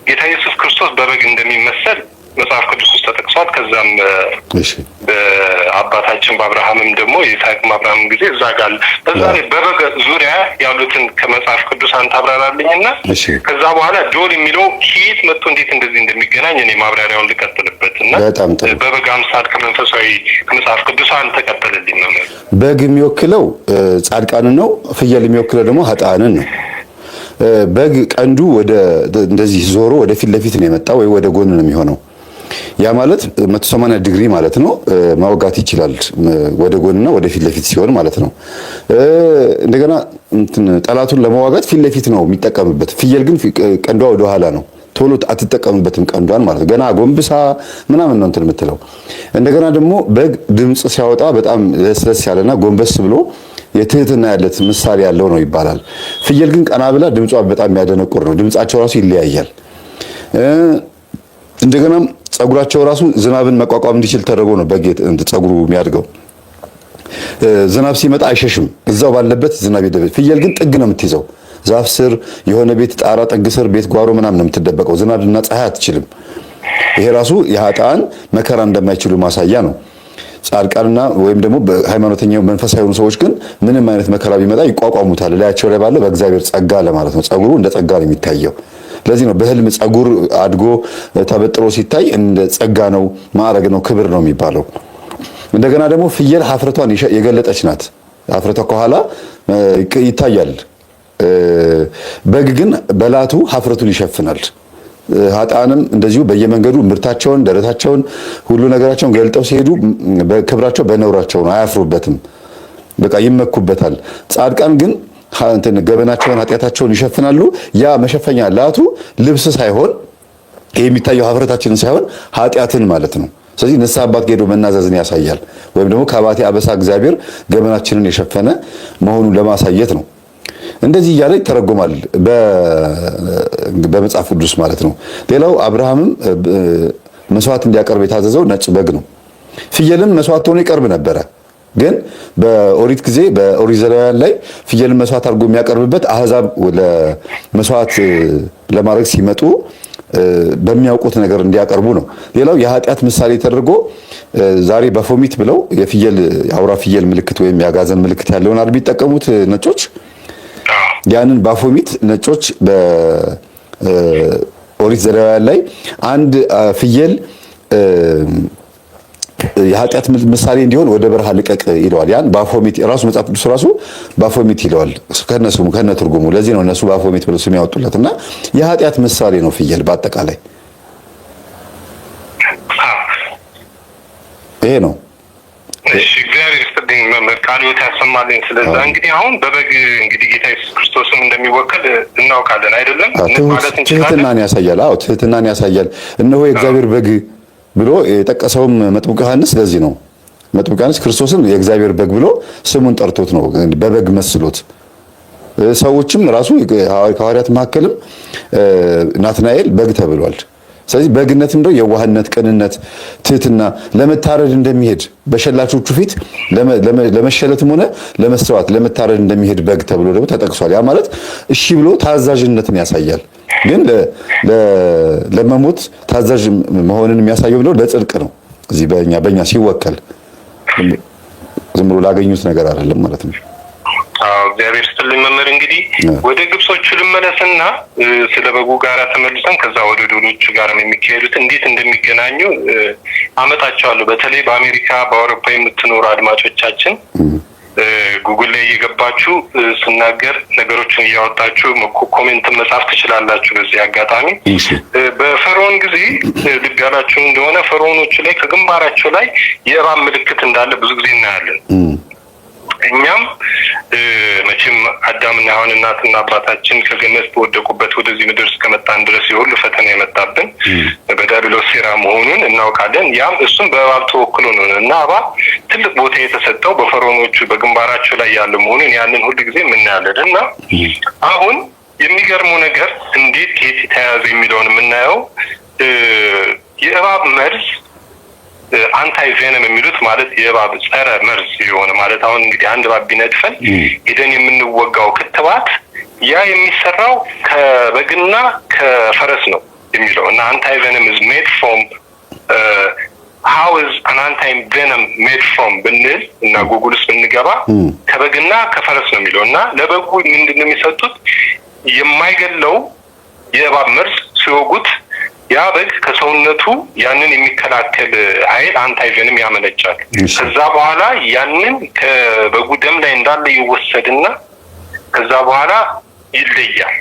[SPEAKER 4] ጌታ ኢየሱስ ክርስቶስ በበግ እንደሚመሰል መጽሐፍ ቅዱስ ውስጥ ተጠቅሷል። ከዛም በአባታችን በአብርሃምም ደግሞ የይስሐቅም አብርሃም ጊዜ እዛ ጋር በዛ ላይ በበግ ዙሪያ ያሉትን ከመጽሐፍ ቅዱስ አንተ አብራራልኝና ከዛ በኋላ ዶል የሚለው ከየት መጥቶ እንዴት እንደዚህ እንደሚገናኝ እኔ ማብራሪያውን ልቀጥልበትና በበግ አምሳል ከመንፈሳዊ ከመጽሐፍ ቅዱስ አንተ ቀጥልልኝ ነው። በግ የሚወክለው ጻድቃንን ነው። ፍየል የሚወክለው ደግሞ ኃጥአንን ነው። በግ ቀንዱ ወደ እንደዚህ ዞሮ ወደ ፊት ለፊት ነው የመጣው ወይ ወደ ጎን ነው የሚሆነው። ያ ማለት 180 ዲግሪ ማለት ነው። ማውጋት ይችላል ወደ ጎንና ወደ ፊት ለፊት ሲሆን ማለት ነው። እንደገና ጠላቱን ለመዋጋት ፊት ለፊት ነው የሚጠቀምበት። ፍየል ግን ቀንዷ ወደ ኋላ ነው። ቶሎ አትጠቀምበትም ቀንዷን ማለት ነው። ገና ጎንብሳ ምናምን ነው እንትን የምትለው። እንደገና ደግሞ በግ ድምጽ ሲያወጣ በጣም ለስለስ ያለና ጎንበስ ብሎ የትህትና ያለት ምሳሌ ያለው ነው ይባላል። ፍየል ግን ቀና ብላ ድምጿ በጣም የሚያደነቁር ነው። ድምጻቸው ራሱ ይለያያል። እንደገና ጸጉራቸው ራሱ ዝናብን መቋቋም እንዲችል ተደርጎ ነው በግ ጸጉሩ የሚያድገው። ዝናብ ሲመጣ አይሸሽም፣ እዛው ባለበት ዝናብ ይደበቅ። ፍየል ግን ጥግ ነው የምትይዘው፣ ዛፍ ስር፣ የሆነ ቤት ጣራ ጥግ ስር፣ ቤት ጓሮ ምናምን ነው የምትደበቀው። ዝናብና ፀሐይ አትችልም። ይሄ ራሱ የኃጥአን መከራ እንደማይችሉ ማሳያ ነው። ጻድቃንና ወይም ደግሞ በሃይማኖተኛው መንፈሳዊ የሆኑ ሰዎች ግን ምንም አይነት መከራ ቢመጣ ይቋቋሙታል። ላያቸው ላይ ባለው በእግዚአብሔር ጸጋ ለማለት ነው። ጸጉሩ እንደ ጸጋ ነው የሚታየው። ለዚህ ነው በህልም ጸጉር አድጎ ተበጥሮ ሲታይ እንደ ጸጋ ነው፣ ማዕረግ ነው፣ ክብር ነው የሚባለው። እንደገና ደግሞ ፍየል ሀፍረቷን የገለጠች ናት። ሀፍረቷ ከኋላ ይታያል። በግ ግን በላቱ ሀፍረቱን ይሸፍናል። ኃጥአንም እንደዚሁ በየመንገዱ ምርታቸውን፣ ደረታቸውን፣ ሁሉ ነገራቸውን ገልጠው ሲሄዱ በክብራቸው በነውራቸው ነው፣ አያፍሩበትም። በቃ ይመኩበታል። ጻድቃን ግን ገበናቸውን ኃጢአታቸውን ይሸፍናሉ። ያ መሸፈኛ ላቱ ልብስ ሳይሆን የሚታየው ሀፍረታችንን ሳይሆን ኃጢአትን ማለት ነው።
[SPEAKER 2] ስለዚህ ንስሐ አባት ሄዶ መናዘዝን ያሳያል። ወይም ደግሞ ከአባቴ አበሳ እግዚአብሔር ገመናችንን የሸፈነ መሆኑን ለማሳየት ነው። እንደዚህ እያለ ይተረጎማል በመጽሐፍ ቅዱስ ማለት ነው። ሌላው አብርሃምም መስዋዕት እንዲያቀርብ የታዘዘው ነጭ በግ ነው። ፍየልም መስዋዕት ሆኖ ይቀርብ ነበረ። ግን በኦሪት ጊዜ በኦሪት ዘሌዋውያን ላይ ፍየልን መስዋዕት አድርጎ የሚያቀርብበት አህዛብ ለመስዋዕት ለማድረግ ሲመጡ በሚያውቁት ነገር እንዲያቀርቡ ነው። ሌላው የኃጢአት ምሳሌ ተደርጎ ዛሬ በፎሚት ብለው የአውራ ፍየል ምልክት ወይም የአጋዘን ምልክት ያለውን አይደል የሚጠቀሙት ነጮች። ያንን ባፎሚት ነጮች በኦሪት ዘሌዋውያን ላይ አንድ ፍየል የኃጢአት ምሳሌ እንዲሆን ወደ በረሃ ልቀቅ ይለዋል። ያን ባፎሚት ራሱ መጽሐፍ ቅዱስ ራሱ ባፎሚት ይለዋል ከነ ትርጉሙ። ለዚህ ነው እነሱ ባፎሚት ብለው ስም ያወጡለትና የኃጢአት ምሳሌ ነው ፍየል በአጠቃላይ ይሄ ነው።
[SPEAKER 4] እሺ እግዚአብሔር ይስጥልኝ መምህር ቃልዎት ያሰማልኝ። ስለዛ እንግዲህ አሁን በበግ እንግዲህ ጌታ ኢየሱስ ክርስቶስም እንደሚወከል እናውቃለን አይደለም?
[SPEAKER 2] ትህትናን ያሳያል። አዎ ትህትናን ያሳያል። እነሆ የእግዚአብሔር በግ ብሎ የጠቀሰውም መጥምቁ ዮሐንስ ለዚህ ነው። መጥምቁ ዮሐንስ ክርስቶስን የእግዚአብሔር በግ ብሎ ስሙን ጠርቶት ነው በበግ መስሎት። ሰዎችም ራሱ ከሐዋርያት መካከልም ናትናኤል በግ ተብሏል። ስለዚህ በግነት እንደው የዋህነት፣ ቅንነት፣ ትህትና ለመታረድ እንደሚሄድ በሸላቾቹ ፊት ለመሸለትም ሆነ ለመስዋዕት ለመታረድ እንደሚሄድ በግ ተብሎ ደግሞ ተጠቅሷል። ያ ማለት እሺ ብሎ ታዛዥነትን ያሳያል። ግን ለመሞት ታዛዥ መሆንን የሚያሳየው ብለው ለጽድቅ ነው። እዚህ በእኛ ሲወከል ዝም ብሎ ላገኙት ነገር አይደለም ማለት ነው።
[SPEAKER 4] እግዚአብሔር ይስጥልኝ መምህር። እንግዲህ ወደ ግብጾቹ ልመለስና ስለ በጉ ጋር ተመልሰን ከዛ ወደ ዶሎቹ ጋር የሚካሄዱት እንዴት እንደሚገናኙ አመጣቸዋለሁ። በተለይ በአሜሪካ በአውሮፓ የምትኖሩ አድማጮቻችን ጉግል ላይ እየገባችሁ ስናገር ነገሮችን እያወጣችሁ ኮሜንትን መጻፍ ትችላላችሁ። በዚህ አጋጣሚ በፈርዖን ጊዜ ልብ ያላችሁ እንደሆነ ፈርዖኖቹ ላይ ከግንባራቸው ላይ የእባብ ምልክት እንዳለ ብዙ ጊዜ እናያለን። እኛም መቼም አዳምና ሔዋን እናትና አባታችን ከገነት በወደቁበት ወደዚህ ምድር እስከመጣን ድረስ የሁሉ ፈተና የመጣብን በዲያብሎስ ሴራ መሆኑን እናውቃለን። ያም እሱም በእባብ ተወክሎ ነው እና እባብ ትልቅ ቦታ የተሰጠው በፈርዖኖቹ በግንባራቸው ላይ ያለ መሆኑን ያንን ሁሉ ጊዜ የምናያለን እና አሁን የሚገርመው ነገር እንዴት ከየት የተያያዘ የሚለውን የምናየው የእባብ መርዝ አንታይ ቬነም የሚሉት ማለት የእባብ ጸረ መርዝ የሆነ ማለት አሁን እንግዲህ አንድ እባብ ቢነድፈን ሄደን የምንወጋው ክትባት ያ የሚሰራው ከበግና ከፈረስ ነው የሚለው እና አንታይ ቬነም is made from how is an anti venom made from ብንል እና ጉግል ውስጥ ብንገባ ከበግና ከፈረስ ነው የሚለው እና ለበጉ ምንድነው የሚሰጡት የማይገለው የእባብ መርዝ ሲወጉት ያ በግ ከሰውነቱ ያንን የሚከላከል ኃይል አንታይ ቬነም ያመነጫል። ከዛ በኋላ ያንን ከበጉ ደም ላይ እንዳለ ይወሰድና ከዛ በኋላ ይለያል።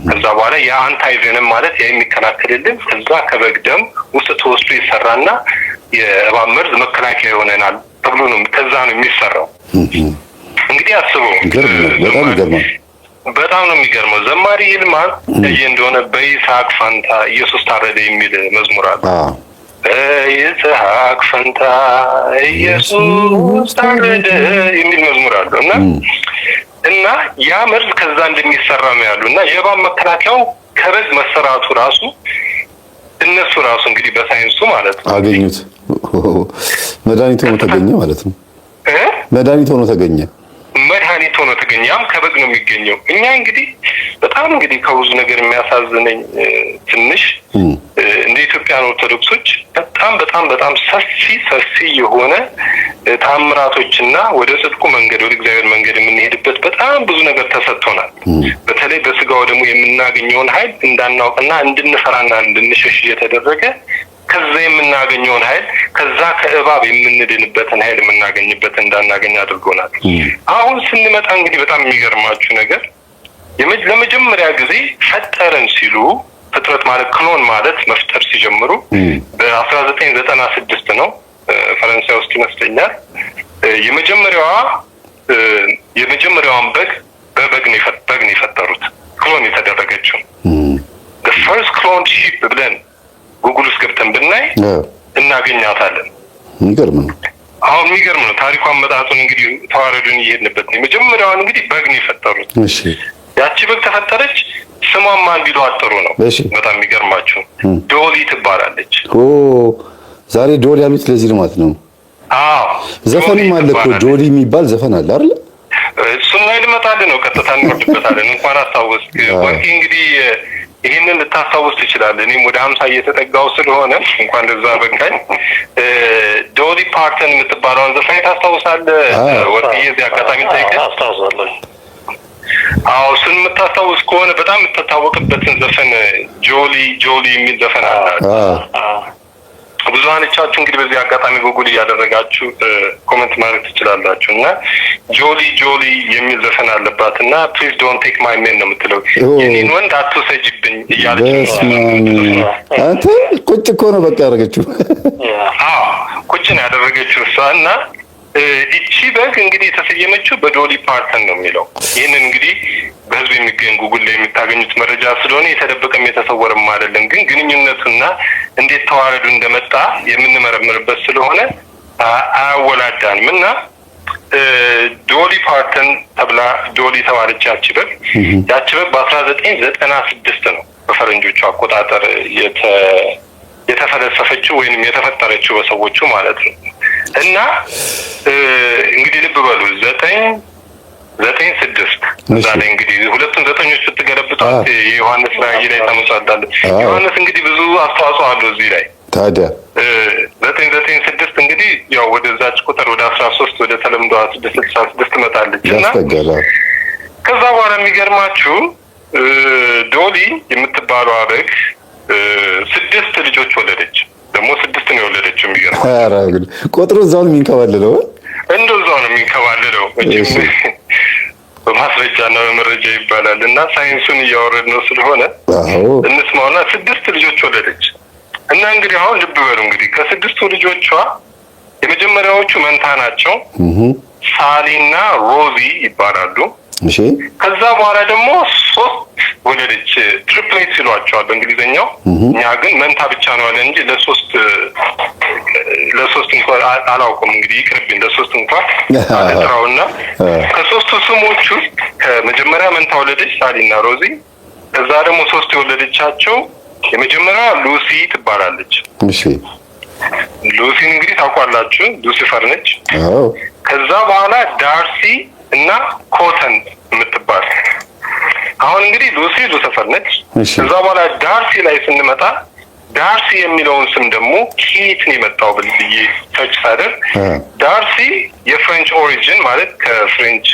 [SPEAKER 4] ከዛ በኋላ ያ አንታይ ቬነም ማለት ያ የሚከላከልልን ከዛ ከበግ ደም ውስጥ ተወስዶ ይሰራና የእባብ መርዝ መከላከያ ይሆነናል ተብሎ ነው ከዛ ነው የሚሰራው። እንግዲህ አስበው በጣም ነው የሚገርመው። ዘማሪ ይልማ እንደሆነ በይስሐቅ ፈንታ ኢየሱስ ታረደ የሚል መዝሙር አለ። በይስሐቅ ፈንታ ኢየሱስ ታረደ የሚል መዝሙር አለ እና ያ መርዝ ከዛ እንደሚሰራ ነው ያሉ እና የእባብ መከላከያው ከበግ መሰራቱ ራሱ እነሱ ራሱ እንግዲህ በሳይንሱ ማለት ነው
[SPEAKER 2] አገኙት። መድኃኒት ሆኖ ተገኘ ማለት ነው። መድኃኒት ሆኖ ተገኘ። ያም ከበግ ነው የሚገኘው። እኛ እንግዲህ በጣም እንግዲህ ከብዙ ነገር የሚያሳዝነኝ ትንሽ እንደ ኢትዮጵያን ኦርቶዶክሶች በጣም ሰፊ የሆነ ታምራቶችና ወደ ጽድቁ መንገድ ወደ እግዚአብሔር መንገድ የምንሄድበት በጣም ብዙ ነገር ተሰጥቶናል። በተለይ በስጋው ደግሞ የምናገኘውን ኃይል እንዳናውቅና እንድንፈራና እንድንሸሽ እየተደረገ ከዛ የምናገኘውን ኃይል ከዛ ከእባብ የምንድንበትን ኃይል የምናገኝበት እንዳናገኝ አድርጎናል። አሁን ስንመጣ እንግዲህ በጣም የሚገርማችሁ ነገር ለመጀመሪያ ጊዜ ፈጠረን ሲሉ ፍጥረት ማለት ክሎን ማለት መፍጠር ሲጀምሩ በ1996 ነው ፈረንሳይ ውስጥ ይመስለኛል። የመጀመሪያዋን በበግ ነው የፈጠሩት ክሎን የተደረገችው the first cloned sheep ብለን ጉግል ውስጥ ገብተን ብናይ
[SPEAKER 4] እናገኛታለን።
[SPEAKER 2] የሚገርም ነው።
[SPEAKER 4] አሁን የሚገርም ነው ታሪኩ አመጣጡን እንግዲህ ተዋረዱን እየሄድንበት ነው። መጀመሪያውን እንግዲህ በግ ነው የፈጠሩት።
[SPEAKER 2] እሺ
[SPEAKER 4] ያቺ በግ ተፈጠረች። ስሟን ማን ቢሏት ጥሩ ነው? በጣም የሚገርማችሁ ዶሊ ትባላለች።
[SPEAKER 2] ዛሬ ዶሊ ያሉት ለዚህ ነው ማለት ነው።
[SPEAKER 4] አዎ
[SPEAKER 2] ዘፈንም አለ እኮ ዶሊ የሚባል ዘፈን አለ አይደል?
[SPEAKER 4] እሱም ላይ ልመጣልህ ነው። ቀጥታ እንወርድበታለን። እንኳን አስታወስክ ወርቂ። እንግዲህ ይህንን ልታስታውስ ትችላለህ። እኔም ወደ 50 እየተጠጋው ስለሆነ እንኳን እንደዛ በቃኝ። ዶሊ ፓርተን የምትባለውን ዘፈን ታስታውሳለህ ወርቂ? የዚህ አጋጣሚ ጠይቀህ
[SPEAKER 3] አስታውሳለሁ።
[SPEAKER 4] አዎ እሱን የምታስታውስ ከሆነ በጣም የምትታወቅበትን ዘፈን ጆሊ የሚል ዘፈን አላት። ብዙሃኖቻችሁ እንግዲህ በዚህ አጋጣሚ ጉግል እያደረጋችሁ ኮሜንት ማድረግ ትችላላችሁ። እና ጆሊ የሚል ዘፈን አለባት እና ፕሊዝ ዶንት ቴክ ማይ ሜን ነው የምትለው። የኔን ወንድ አትውሰጂብኝ እያለች
[SPEAKER 2] አንተ ቁጭ እኮ ነው በቃ ያደረገችው።
[SPEAKER 4] አዎ ቁጭ ነው ያደረገችው እሷ። እና እቺ በግ እንግዲህ የተሰየመችው በዶሊ ፓርተን ነው የሚለው። ይህንን እንግዲህ በህዝብ የሚገኝ ጉግል ላይ የምታገኙት መረጃ ስለሆነ የተደበቀም የተሰወረም አይደለም። ግን ግንኙነቱና እንዴት ተዋረዱ እንደመጣ የምንመረምርበት ስለሆነ አያወላዳንም። እና ዶሊ ፓርተን ተብላ ዶሊ ተባለች ያቺ በግ። ያቺ በግ በ1996 ነው በፈረንጆቹ አቆጣጠር የተፈለሰፈችው ወይንም የተፈጠረችው በሰዎቹ ማለት ነው። እና እንግዲህ ልብ በሉ 996 እዛ ላይ እንግዲህ ሁለቱም ዘጠኞች ስትገለብጧት የዮሐንስ ራእይ ላይ ተመጻዳለ። ዮሐንስ እንግዲህ ብዙ አስተዋጽኦ አለው እዚህ ላይ።
[SPEAKER 2] ታዲያ
[SPEAKER 4] 996 እንግዲህ ያው ወደዛች ቁጥር ወደ 13 ወደ ተለምዶ 666 ትመጣለች። እና ከዛ በኋላ የሚገርማችሁ ዶሊ የምትባለው በግ 6 ልጆች ወለደች። ደግሞ 6 ነው የወለደችው። የሚገርም
[SPEAKER 2] ቁጥሩ እዛው ነው የሚንከባለለው፣
[SPEAKER 4] እንደዛው ነው የሚንከባለለው። በማስረጃና በመረጃ ይባላል እና ሳይንሱን እያወረድ ነው ስለሆነ እንስማውና 6 ልጆች ወለደች። እና እንግዲህ አሁን ልብ በሉ እንግዲህ ከ6ቱ ልጆቿ የመጀመሪያዎቹ መንታ ናቸው። ሳሊና ሮዚ ይባላሉ።
[SPEAKER 2] እሺ
[SPEAKER 4] ከዛ በኋላ ደግሞ 3 ወለደች። ትሪፕሌት ይሏቸዋል በእንግሊዘኛው። እኛ ግን መንታ ብቻ ነው ያለ እንጂ ለሶስት እንኳን አላውቅም። እንግዲህ ይቅርብኝ፣ ለሶስት እንኳን አጥራውና ከሶስቱ ስሞች ውስጥ ከመጀመሪያ መንታ ወለደች ሳሊና ሮዚ። ከዛ ደግሞ 3 የወለደቻቸው የመጀመሪያ ሉሲ ትባላለች።
[SPEAKER 2] እሺ
[SPEAKER 4] ሉሲን እንግዲህ ታውቋላችሁ፣ ሉሲፈር ነች። ከዛ በኋላ ዳርሲ እና ኮተን የምትባል። አሁን እንግዲህ ሉሲ ሉሲፈር ነች። ከዛ በኋላ ዳርሲ ላይ ስንመጣ ዳርሲ የሚለውን ስም ደግሞ ከየት ነው የመጣው ብዬ ሰርች ሳደርግ ዳርሲ የፍሬንች ኦሪጂን ማለት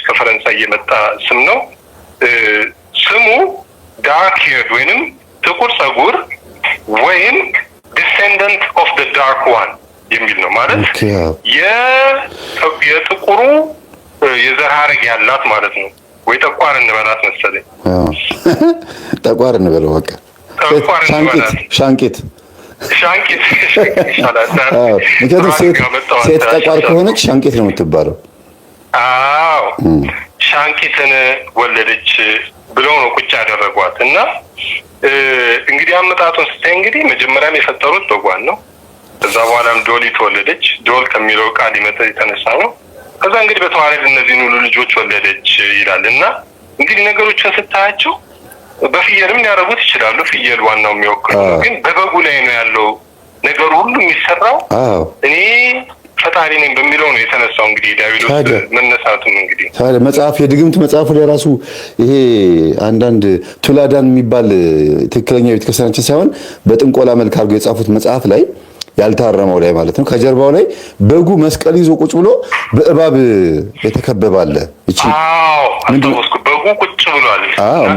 [SPEAKER 4] ከፈረንሳይ የመጣ ስም ነው። ስሙ ዳርክ ሄርድ ወይንም ጥቁር ጸጉር ወይም ዲሴንደንት ኦፍ ዘ ዳርክ ዋን የሚል ነው። ማለት የጥቁሩ የዘር ሐረግ ያላት ማለት ነው። ወይ ጠቋር እንበላት መሰለኝ።
[SPEAKER 2] ጠቋር እንበለው በቃ። ሻንቂት ይሻላል። ምክንያቱም ሴት ጠቋር ከሆነች ሻንቂት ነው የምትባለው።
[SPEAKER 4] አዎ ሻንቂትን ወለደች ብለው ነው ቁጭ ያደረጓት። እና እንግዲህ አመጣጡን ስታይ እንግዲህ መጀመሪያም የፈጠሩት በጓን ነው። ከዛ በኋላም ዶሊ ተወለደች። ዶል ከሚለው ቃል የተነሳ ነው። ከዛ እንግዲህ በተዋረድ እነዚህን ሁሉ ልጆች ወለደች ይላል። እና እንግዲህ ነገሮችን ስታያቸው በፍየልም ሊያደርጉት ይችላሉ። ፍየል ዋናው የሚወክለው ግን በበጉ ላይ ነው ያለው ነገሩ ሁሉ የሚሰራው። እኔ ፈጣሪ ነኝ በሚለው ነው የተነሳው። እንግዲህ ዳዊት መነሳቱም እንግዲህ
[SPEAKER 2] ታዲያ መጽሐፍ የድግምት መጽሐፉ ላይ ራሱ ይሄ አንዳንድ ቱላዳን የሚባል ትክክለኛ ቤተክርስቲያናችን ሳይሆን በጥንቆላ መልክ አድርገው የጻፉት መጽሐፍ ላይ ያልታረመው ላይ ማለት ነው። ከጀርባው ላይ በጉ መስቀል ይዞ ቁጭ ብሎ በእባብ የተከበበ አለ። እቺ
[SPEAKER 4] አስተውስኩ። በጉ ቁጭ ብሏል።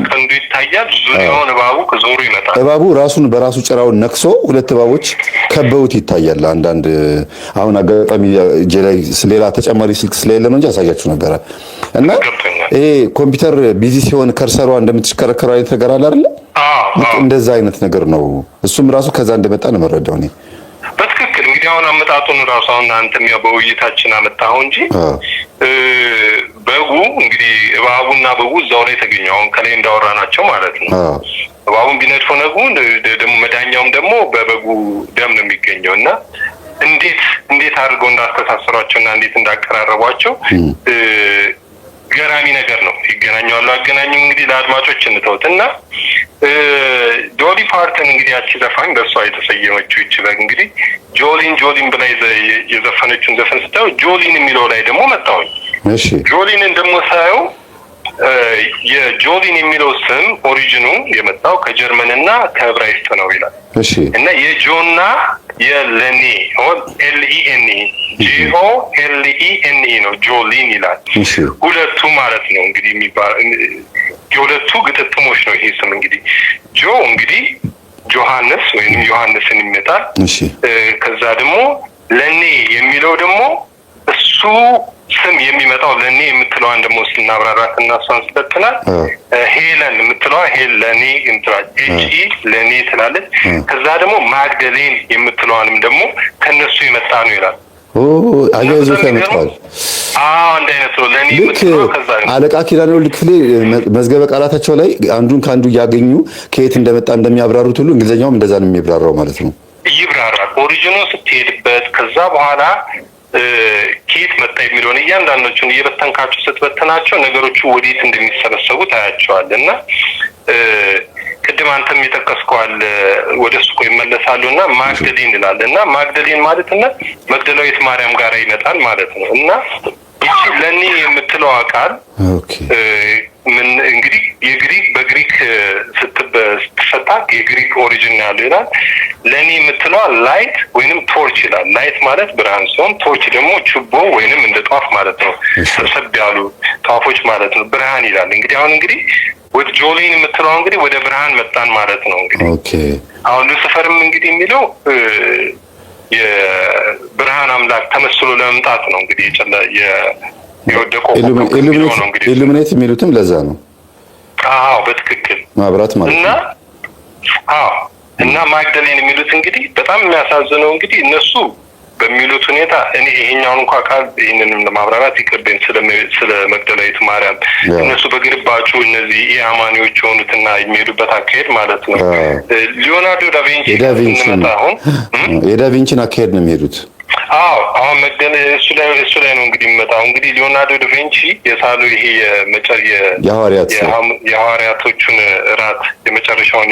[SPEAKER 4] ቀንዱ ይታያል። ዙሪያውን እባቡ ከዞሩ ይመጣል።
[SPEAKER 2] እባቡ ራሱን በራሱ ጭራውን ነክሶ 2 እባቦች ከበውት ይታያል። አንዳንድ አሁን አጋጣሚ እጄ ላይ ሌላ ተጨማሪ ስልክ ስለሌለ ነው እንጂ አሳያችሁ ነበረ። እና ይሄ ኮምፒውተር ቢዚ ሲሆን ከርሰሯ እንደምትሽከረከረው አይነት ነገር አለ አይደል? እንደዛ አይነት ነገር ነው። እሱም ራሱ ከዛ እንደመጣ ነው መረዳው እኔ።
[SPEAKER 4] በትክክል እንግዲህ አሁን አመጣጡን ራሱ አሁን አንተም ያው በውይይታችን አመጣኸው እንጂ በጉ እንግዲህ እባቡና በጉ እዛው ላይ ተገኘው። አሁን ከላይ እንዳወራናቸው ማለት ነው። እባቡን ቢነድፈው ነጉ ደግሞ መዳኛውም ደግሞ በበጉ ደም ነው የሚገኘው። እና እንዴት አድርገው እንዳስተሳሰሯቸውና እንዴት እንዳቀራረቧቸው ገራሚ ነገር ነው። ይገናኛሉ አገናኝም እንግዲህ ለአድማጮች እንተውት እና ዶሊ ፓርተን እንግዲህ ያቺ ዘፋኝ በእሷ የተሰየመችው ይችላል እንግዲህ ጆሊን ብላ የዘፈነችውን ዘፈን ስታየው ጆሊን የሚለው ላይ ደግሞ መጣሁኝ።
[SPEAKER 2] እሺ
[SPEAKER 4] ጆሊንን ደግሞ ሳየው የጆሊን የሚለው ስም ኦሪጂኑ የመጣው ከጀርመንና ከዕብራይስጥ ነው ይላል።
[SPEAKER 2] እሺ እና
[SPEAKER 4] የጆና የለኔ LENE JOLENE ነው ጆሊን ይላል። ሁለቱ ማለት ነው እንግዲህ የሁለቱ ግጥጥሞች ነው ይሄ ስም እንግዲህ ጆ እንግዲህ ጆሐንስ ወይንም ዮሐንስን ይመጣል። ከዛ ደግሞ ለኔ የሚለው ደግሞ እሱ ስም የሚመጣው ለኔ የምትለዋን ደግሞ ስናብራራት እና እሷን ስለጥናል ሄለን የምትለዋ ሄለኔ እንትራጅ ለኔ ትላለች። ከዛ ደግሞ ማግደሌን የምትለዋንም ደግሞ ከነሱ የመጣ ነው ይላል።
[SPEAKER 2] አያይዞ ተመጣጣል።
[SPEAKER 4] አንድ አይነት ነው ለኔ የምትለው። ከዛ
[SPEAKER 2] አለቃ ኪዳነ ወልድ ክፍሌ መዝገበ ቃላታቸው ላይ አንዱን ካንዱ ያገኙ ከየት እንደመጣ እንደሚያብራሩት ሁሉ እንግሊዘኛውም እንደዛ ነው የሚብራራው ማለት ነው።
[SPEAKER 4] ይብራራል ኦሪጂኑ ስትሄድበት ከዛ በኋላ ኬት መጣ የሚለውን እያንዳንዶቹን እየበተንካቸው ስትበተናቸው ነገሮቹ ወዴት እንደሚሰበሰቡ ታያቸዋል። እና ቅድም አንተም የጠቀስከዋል ወደ እሱ እኮ ይመለሳሉ እና ማግደሌን ይላል እና ማግደሌን ማለት እና መግደላዊት ማርያም ጋር ይመጣል ማለት ነው። እና ይቺ ለኔ የምትለው ቃል ምን እንግዲህ በግሪክ ስትፈታ የግሪክ ኦሪጂን ያለው ይላል። ለኔ የምትለው ላይት ወይንም ቶርች ይላል። ላይት ማለት ብርሃን ሲሆን ቶርች ደግሞ ችቦ ወይንም እንደ ጧፍ ማለት ነው። ሰብሰብ ያሉ ጧፎች ማለት ነው። ብርሃን ይላል። እንግዲህ አሁን እንግዲህ ወደ ጆሊን የምትለው እንግዲህ ወደ ብርሃን መጣን ማለት ነው። እንግዲህ አሁን ሉሲፈርም እንግዲህ የሚለው የብርሃን አምላክ ተመስሎ ለመምጣት ነው። እንግዲህ የወደቀው
[SPEAKER 2] ኢሉሚኔት የሚሉትም ለዛ ነው።
[SPEAKER 4] በትክክል
[SPEAKER 2] ማብራት ማለት ነው።
[SPEAKER 4] እና ማግደሌን የሚሉት እንግዲህ በጣም የሚያሳዝነው እንግዲህ እነሱ በሚሉት ሁኔታ እኔ ይሄኛውን እንኳን ቃል ይሄንንም ለማብራራት ይቀርብን ስለ መግደላዊት ማርያም እነሱ በግርባጩ እነዚህ ኢአማኒዎች የሆኑትና የሚሄዱበት አካሄድ ማለት ነው። ሊዮናርዶ ዳቪንቺ
[SPEAKER 2] የዳቪንቺን አካሄድ ነው የሚሄዱት።
[SPEAKER 4] አሁን መግደል እሱ ላይ ነው እንግዲህ የሚመጣው። እንግዲህ ሊዮናርዶ ዳቪንቺ የሳሉ ይሄ የሐዋርያቶቹን እራት የመጨረሻውን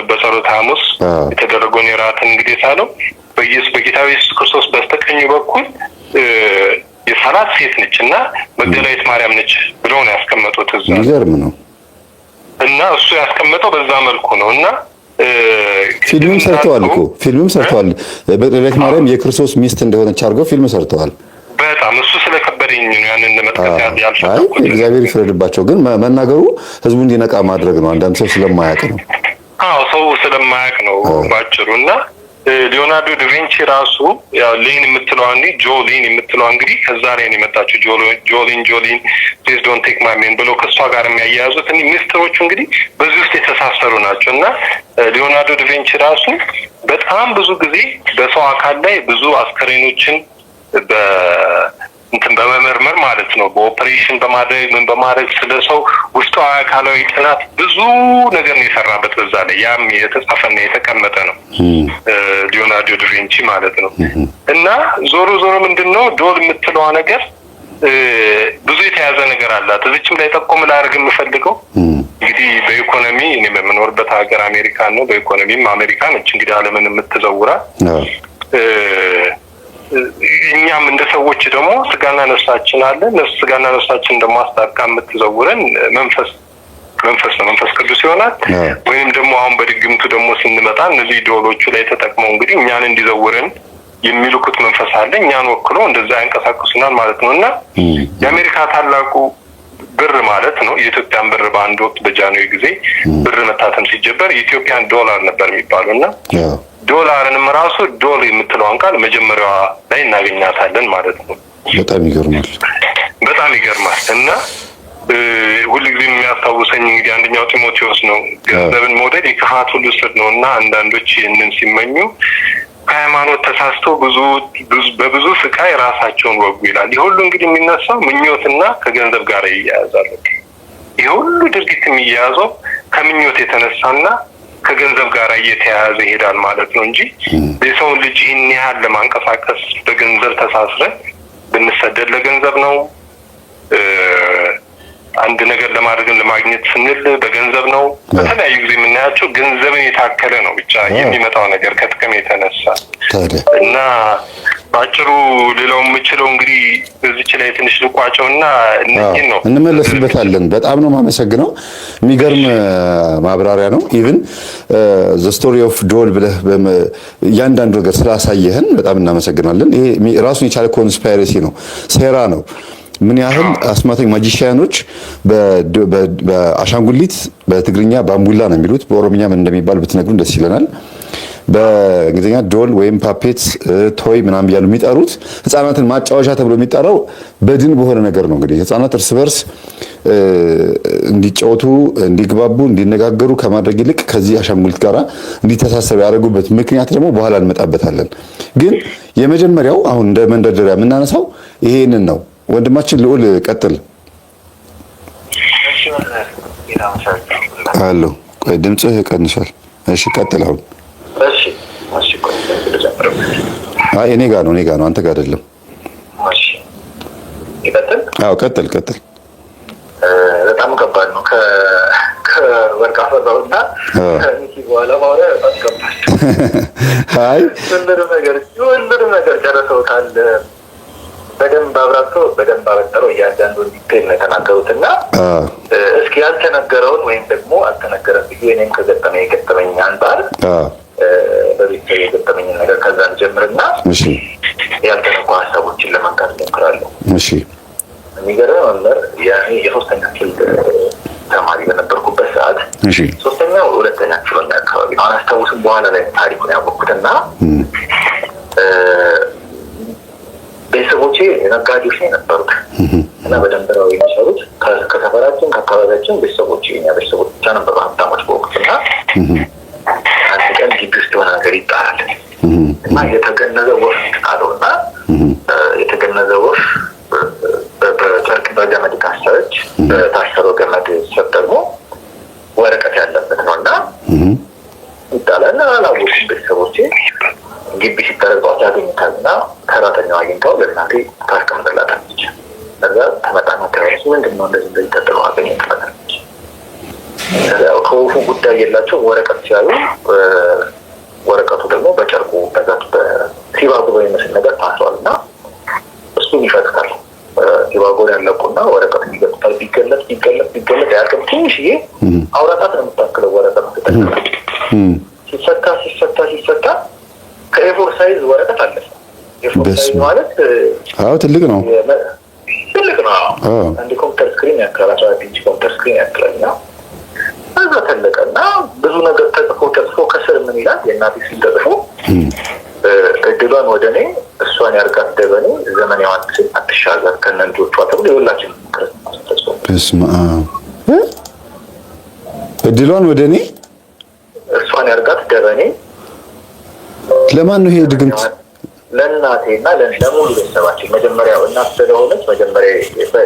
[SPEAKER 4] በጸሎተ ሐሙስ የተደረገውን የራትን እንግዲህ ሳለው በጌታ ኢየሱስ ክርስቶስ በስተቀኝ በኩል የሳላት ሴት ነች እና መግደላዊት ማርያም ነች ብለው ነው ያስቀመጡት። እዛ
[SPEAKER 2] ይገርም ነው።
[SPEAKER 4] እና እሱ ያስቀመጠው በዛ መልኩ ነው። እና
[SPEAKER 2] ፊልምም ሰርተዋል እኮ መግደላዊት ማርያም የክርስቶስ ሚስት እንደሆነች አድርገው ፊልም ሰርተዋል።
[SPEAKER 4] በጣም እሱ ስለከበደኝ ነው ያንን ለመጥቀስ ያልፈለኩት።
[SPEAKER 2] እግዚአብሔር ይፍረድባቸው። ግን መናገሩ ህዝቡ እንዲነቃ ማድረግ ነው። አንዳንድ ሰው ስለማያውቅ ነው።
[SPEAKER 4] ሰው ስለማያውቅ ነው ባጭሩ። እና ሊዮናርዶ ዳቪንቺ ራሱ ያው ሌን የምትለዋ ጆሊን የምትለዋ እንግዲህ ከዛ ላይ ነው የመጣችው። ጆሊን ፕሊዝ ዶንት ቴክ ማይ ሜን ብለው ከእሷ ጋር የሚያያያዙት ሚስጥሮቹ እንግዲህ በዚህ ውስጥ የተሳሰሩ ናቸው። እና ሊዮናርዶ ዳቪንቺ ራሱ በጣም ብዙ ጊዜ በሰው አካል ላይ ብዙ አስከሬኖችን በመመርመር ማለት ነው በኦፕሬሽን በማድረግ ስለሰው ውስጣዊ አካላዊ ጥናት ብዙ ነገር ነው የሰራበት በዛ ላይ። ያም የተጻፈና የተቀመጠ ነው ሊዮናርዶ ዳቪንቺ ማለት ነው። እና ዞሮ ምንድነው ዶል የምትለዋ ነገር ብዙ የተያዘ ነገር አላት። እዚችም ላይ ጠቆም ላደርግ የምፈልገው እንግዲህ በኢኮኖሚ እኔ በምኖርበት ሀገር አሜሪካን ነው። በኢኮኖሚም አሜሪካ ነች እንግዲህ ዓለምን የምትዘውራ። እኛም እንደ ሰዎች ደግሞ ስጋና ነፍሳችን አለ። ስጋና ነፍሳችን ደግሞ አስታርቃ የምትዘውረን መንፈስ ነው። መንፈስ ቅዱስ ይሆናል። ወይም ደግሞ አሁን በድግምቱ ደግሞ ስንመጣ እነዚህ ዶሎቹ ላይ ተጠቅመው እንግዲህ እኛን እንዲዘውረን የሚልኩት መንፈስ አለ። እኛን ወክሎ እንደዛ ያንቀሳቅሱናል ማለት ነው። እና የአሜሪካ ታላቁ ብር ማለት ነው የኢትዮጵያን ብር በአንድ ወቅት በጃንሆይ ጊዜ ብር መታተም ሲጀበር የኢትዮጵያን ዶላር ነበር የሚባለው። እና ዶላርንም ራሱ ዶል የምትለውን ቃል መጀመሪያዋ ላይ እናገኛታለን ማለት ነው።
[SPEAKER 2] በጣም ይገርማል። እና ሁልጊዜ የሚያስታውሰኝ እንግዲህ አንደኛው ጢሞቴዎስ ነው። ገንዘብን መውደድ የክፋት ሁሉ ስር ነው። እና አንዳንዶች ይህንን ሲመኙ ከሃይማኖት ተሳስተው በብዙ ስቃይ ራሳቸውን ወጉ ይላል። ይህ ሁሉ እንግዲህ የሚነሳው ምኞትና ከገንዘብ ጋር ይያያዛል። ይህ ሁሉ ድርጊት የሚያያዘው ከምኞት የተነሳና
[SPEAKER 4] ከገንዘብ ጋር እየተያያዘ ይሄዳል ማለት ነው እንጂ የሰውን ልጅ ይህን ያህል ለማንቀሳቀስ በገንዘብ ተሳስረን ብንሰደድ ለገንዘብ ነው። አንድ ነገር ለማግኘት ስንል በገንዘብ ነው። በተለያዩ ጊዜ የምናያቸው ገንዘብን የታከለ ነው ብቻ የሚመጣው ነገር ከጥቅም የተነሳ እና ባጭሩ ሌላው የምችለው እንግዲህ በዚች ላይ ትንሽ ልቋጨውና እነዚህ ነው
[SPEAKER 2] እንመለስበታለን። በጣም ነው የማመሰግነው። የሚገርም ማብራሪያ ነው። ኢቭን ዘ ስቶሪ ኦፍ ዶል ብለህ እያንዳንዱ ነገር ስላሳየህን በጣም እናመሰግናለን። ይሄ ራሱን የቻለ ኮንስፓይረሲ ነው፣ ሴራ ነው። ምን ያህል አስማተኛ ማጂሻያኖች በአሻንጉሊት በትግርኛ ባምቡላ ነው የሚሉት፣ በኦሮምኛ ምን እንደሚባል ብትነግሩን ደስ ይለናል። በእንግሊዝኛ ዶል ወይም ፓፔት ቶይ ምናምን እያሉ የሚጠሩት ህፃናትን ማጫወቻ ተብሎ የሚጠራው በድን በሆነ ነገር ነው። እንግዲህ ህፃናት እርስ በርስ እንዲጫወቱ፣ እንዲግባቡ፣ እንዲነጋገሩ ከማድረግ ይልቅ ከዚህ አሻንጉሊት ጋራ እንዲተሳሰሩ ያደረጉበት ምክንያት ደግሞ በኋላ እንመጣበታለን። ግን የመጀመሪያው አሁን እንደ መንደርደሪያ የምናነሳው ይሄንን ነው። ወንድማችን ልዑል ቀጥል። አሎ ቆይ ድምጽህ ቀንሷል። እሺ ቀጥል አሁን። አይ እኔ ጋር ነው አንተ ጋር አይደለም። አዎ ቀጥል።
[SPEAKER 5] በጣም ከባድ ነው። ከወርቅ አፈራውና ከሚኪ በኋላ ማውራት በጣም ከባድ።
[SPEAKER 2] አይ
[SPEAKER 5] ሁሉንም ነገር ጨርሰውታል። በደንብ አብራርተው በደንብ አበጠረው እያንዳንዱን ዲቴል ነው የተናገሩት እና እስኪ ያልተነገረውን ወይም ደግሞ አልተነገረም ብዬ እኔም የገጠመኝ አንጻር በቤተሰብ የገጠመኝ ነገር ከዛ እንጀምርና ያልተነኩ ሀሳቦችን ለመንካት እሞክራለሁ። የሚገርም መምህር የሶስተኛ ክፍል ተማሪ በነበርኩበት ሰዓት ሶስተኛው ሁለተኛ ክፍል አካባቢ ነው አላስታውስም። በኋላ ላይ ታሪኩን ያወቅኩትና ቤተሰቦቼ ነጋዴዎች ነው የነበሩት እና በደንብ ነው የሚሰሩት። ከሰፈራችን ከአካባቢያችን ቤተሰቦቼ የኛ ቤተሰቦች ብቻ ነበሩ ሀብታሞች በወቅቱና አንድ ቀን ግቢ ውስጥ የሆነ ነገር ይጣላል እና የተገነዘ ወፍ ጣለው እና የተገነዘ ወፍ በጨርቅ በገመድ ታሰረች። በታሰረው ገመድ ስር ደግሞ ወረቀት ያለበት ነው እና ይጣላል። አላወቁም ቤተሰቦቼ። ግቢ ሲጠረቋት ያገኙታል እና ሰራተኛው አግኝተው ለእናቴ ታስቀምጥላታለች። ከዛ ተመጣና ተረሱ ምንድነው እንደዚህ ተጥሎ አገኘ ትመጣለች። ከወፉ ጉዳይ የላቸው ወረቀት ሲያዩ ወረቀቱ ደግሞ በጨርቁ በዛት በሲባጎ በሚመስል ነገር ታስሯል እና እሱን ይፈትታል። ሲባጎን ያለቁና ወረቀት ይገጥታል። ቢገለጥ ያቅም ትንሽዬ አውራጣት ነው የምታክለው ወረቀት ትጠቅላል። ሲፈታ ከኤፎር ሳይዝ ወረቀት አለ። ኤፎር ሳይዝ ማለት
[SPEAKER 2] ትልቅ ነው።
[SPEAKER 5] አንድ ኮምፒውተር ስክሪን ያክላል። 14 ኢንች ኮምፒውተር ስክሪን ያክላልና እዛ ተለቀና ብዙ ነገር ተጽፎ ከስር ምን ይላል የእናቴ ስም ተጽፎ እድሏን ወደ እኔ እሷን ያርጋት ደበኔ ዘመን ያዋንስ አትሻገር ከነልጆቿ ተብሎ የሁላችን ክርስትና ተጽፎ
[SPEAKER 2] በስመ አብ እድሏን ወደ እኔ
[SPEAKER 5] እሷን ያርጋት ደበኔ
[SPEAKER 2] ለማን ነው ይሄ ድግምት?
[SPEAKER 5] ለእናቴና ለሙሉ ቤተሰባችን። መጀመሪያ እናት ስለሆነች መጀመሪያ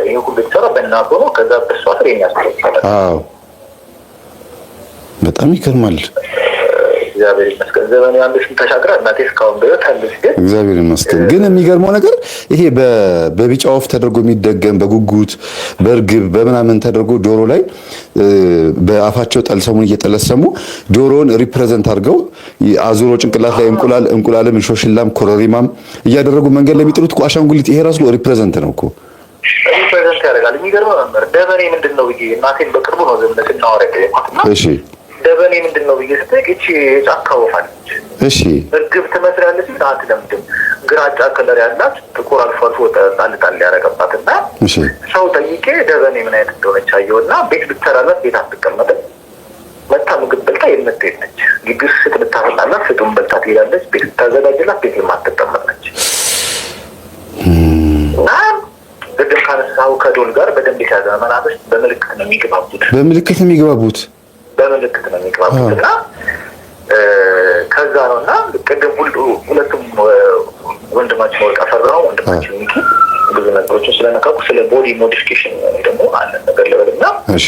[SPEAKER 5] ይሄ ሁሉ የተሰራ በእናት ሆኖ ከዛ በሷ ስር የሚያስፈልግ። አዎ
[SPEAKER 2] በጣም ይገርማል።
[SPEAKER 5] እግዚአብሔር ይመስገን ዘመን ያንደሽን ተሻግራ እናቴ እስካሁን በህይወት አለች። ግን
[SPEAKER 2] እግዚአብሔር ይመስገን። ግን የሚገርመው ነገር ይሄ በቢጫ ወፍ ተደርጎ የሚደገም በጉጉት በእርግብ በምናምን ተደርጎ ዶሮ ላይ በአፋቸው ጠልሰሙን እየጠለሰሙ ዶሮውን ሪፕሬዘንት አድርገው አዙሮ ጭንቅላት ላይ እንቁላልም እንሾሽላም ኮረሪማም እያደረጉ መንገድ ላይ የሚጥሉት እኮ አሻንጉሊት ይሄ ራሱ ሪፕሬዘንት ነው እኮ
[SPEAKER 5] ሪፕሬዘንት ያደርጋል። የሚገርመው ነበር ደበኔ ምንድነው ብዬ እናቴን በቅርቡ ነው ዘመን ስናወራ ነው። እሺ ደበኔ ምንድነው ብዬ ስጠይቅ እቺ ጫካ ወፍ አለች።
[SPEAKER 2] እሺ
[SPEAKER 5] እርግብ ትመስላለች ግን አትለምድም። ግራጫ ከለር ያላት ጥቁር አልፎ አልፎ ጣል ያረጋባትና
[SPEAKER 2] እሺ
[SPEAKER 5] ሰው ጠይቄ ደበኔ ምን አይነት እንደሆነች አየውና ቤት ብትሰራላት ቤት አትቀመጥም። መታ ምግብ በልታ የምትሄድ ነች። ግቢ ውስጥ ስትታፈጣላት ስጡን በልታ ትሄዳለች። ቤት ስታዘጋጅላት ቤት የማትቀመጥ ነች። እና ቅድም ካነሳው ከዶል ጋር በደንብ የተያዘ መናፍስት በምልክት ነው የሚግባቡት። እና ከዛ ነው እና ቅድም ሁለቱም ወንድማችን ወርቅ አፈራው ወንድማችን ሚኪ ብዙ ነገሮችን ስለነካኩ ስለ ቦዲ ሞዲፊኬሽን ደግሞ አንድ ነገር ልበልና እሺ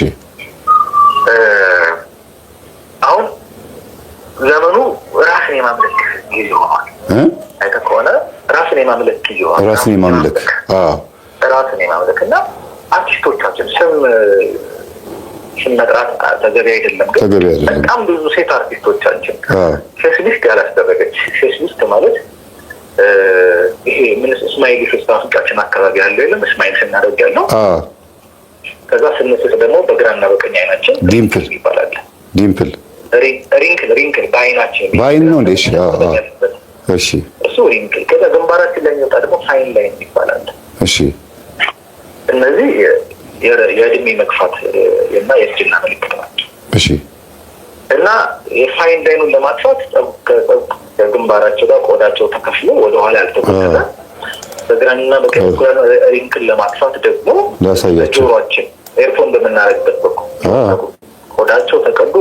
[SPEAKER 5] አሁን የማምለክ ይሆናል።
[SPEAKER 2] ራስን የማምለክ
[SPEAKER 5] ራስን የማምለክ እና አርቲስቶቻችን ስም መጥራት ተገቢ አይደለም፣ ግን በጣም ብዙ ሴት አርቲስቶቻችን ፌስሊስት ያላስደረገች ፌስሊስት ማለት ይሄ ምን እስማኤል ፌስታ አፍንጫችን አካባቢ ያለው የለም እስማኤል ስናደርግ ያለው ከዛ ስንስቅ ደግሞ በግራና በቀኝ አይናችን
[SPEAKER 2] ዲምፕል
[SPEAKER 5] ይባላል።
[SPEAKER 2] ዲምፕል
[SPEAKER 5] ሪንክል በአይናችን
[SPEAKER 2] በአይን ነው እንዴ? እሺ
[SPEAKER 5] እሱ ሪንክል። ከዛ ግንባራችን ላይ የሚወጣ ደግሞ ፋይን ላይን ይባላል።
[SPEAKER 2] እሺ
[SPEAKER 5] እነዚህ የእድሜ መግፋት እና የእርጅና ምልክት ናቸው።
[SPEAKER 2] እሺ
[SPEAKER 5] እና የፋይን ላይኑን ለማጥፋት ከግንባራቸው ጋር ቆዳቸው ተከፍሎ ወደኋላ ያልተጎተተ በግራና በቀኝ ሪንክል ለማጥፋት ደግሞ ጆሮአችን ኤርፎን በምናደርግበት በኩል ቆዳቸው ተቀዶ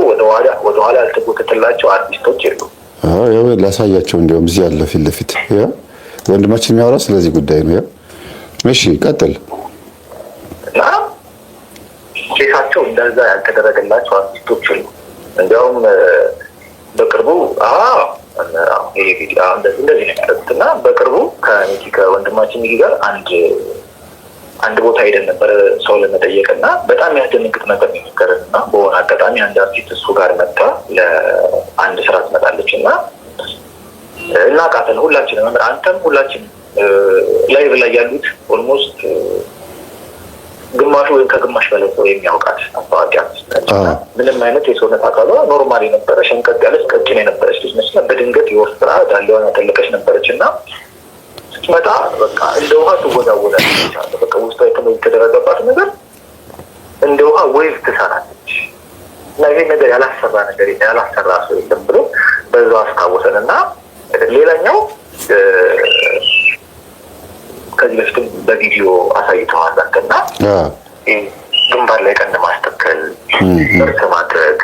[SPEAKER 5] ወደኋላ ያልተጎተተላቸው አርቲስቶች የሉ።
[SPEAKER 2] ያው ላሳያቸው። እንዲያውም እዚህ ያለ ፊት ለፊት ወንድማችን የሚያወራ ስለዚህ ጉዳይ ነው። እሺ ቀጥል።
[SPEAKER 5] እና ኬሳቸው እንደዛ ያልተደረገላቸው አርቲስቶች የሉ። እንዲያውም በቅርቡ ይሄ ቪዲዮ እንደዚህ ነው የሚያደርጉት እና በቅርቡ ከወንድማችን ሚኪ ጋር አንድ ቦታ ሄደን ነበር ሰው ለመጠየቅ እና በጣም ያስደነግጥ ነገር ነው የሚነገረን እና በሆነ አጋጣሚ አንድ አርቲስት እሱ ጋር መጣ ለአንድ ስራ ትመጣለች እና እናውቃታለን ሁላችንም፣ አንተም ሁላችንም ላይቭ ላይ ያሉት ኦልሞስት ግማሹ ወይም ከግማሽ በላይ ሰው የሚያውቃት አስተዋቂ አርቲስት ነች። ምንም አይነት የሰውነት አካሏ ኖርማል የነበረ ሸንቀጥ ያለች ቀጭን የነበረች ልጅ ነች። በድንገት የወፍራ ዳሌዋን ያጠለቀች ነበረች እና ስትመጣ በቃ እንደ ውሃ ትወዛወዛለች። በቃ ውስጧ የተደረገባት ነገር እንደ ውሃ ወይዝ ትሰራለች እና ይሄ ነገር ያላሰራ ሰው የለም ብሎ በዛው አስታወሰን እና ሌላኛው ከዚህ በፊትም በቪዲዮ አሳይተዋል አንተና ግንባር ላይ ቀንድ ማስተከል ጥርስ ማድረግ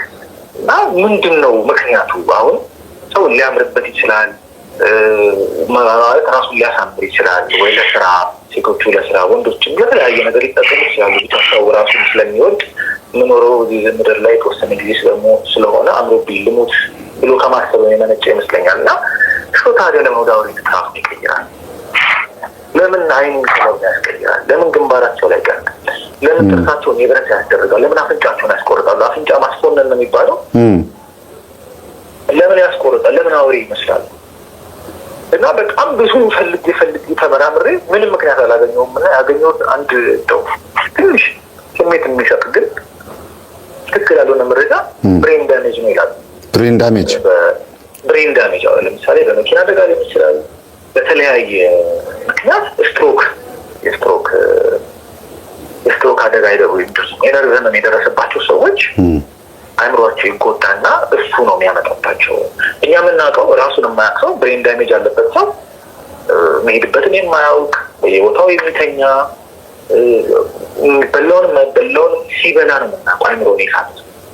[SPEAKER 5] እና ምንድን ነው ምክንያቱ? አሁን ሰው ሊያምርበት ይችላል ማለት ራሱን ሊያሳምር ይችላል ወይ ለስራ፣ ሴቶቹ ለስራ፣ ወንዶችም ለተለያየ ነገር ሊጠቀሙ ይችላሉ። ብቻ ሰው ራሱን ስለሚወድ የምኖረው እዚህ ምድር ላይ የተወሰነ ጊዜ ስለሆነ አምሮብኝ ልሙት ብሎ ከማሰብ የመነጨ ይመስለኛል እና እሱ ታዲያ ለምን ወደ አውሬ ራሱን ይቀይራል? ለምን አይኑን ከለር ያስቀይራል? ለምን ግንባራቸው ላይ ቀር? ለምን ጥርሳቸውን የብረት ያስደርጋል? ለምን አፍንጫቸውን ያስቆርጣሉ? አፍንጫ ማስፎነን ነው የሚባለው። ለምን ያስቆርጣል? ለምን አውሬ ይመስላል? እና በጣም ብዙ ፈልጌ ተመራምሬ ምንም ምክንያት አላገኘሁም እና ያገኘሁት አንድ እንደው ትንሽ ስሜት የሚሰጥ ግን ትክክል ያልሆነ መረጃ ብሬን ዳሜጅ ነው ይላሉ። ብሬን ዳሜጅ ለምሳሌ በመኪና አደጋ ሊሆን ይችላል። በተለያየ ምክንያት የስትሮክ አደጋ የነርቭ ህመም የደረሰባቸው ሰዎች አእምሯቸው ይጎዳና እሱ ነው የሚያመጣባቸው። እኛ የምናውቀው ራሱን የማያውቅ ሰው ብሬን ዳሜጅ ያለበት ሰው መሄድበትን የማያውቅ በየቦታው የሚተኛ በላውንም ሲበላ ነው የምናውቀው።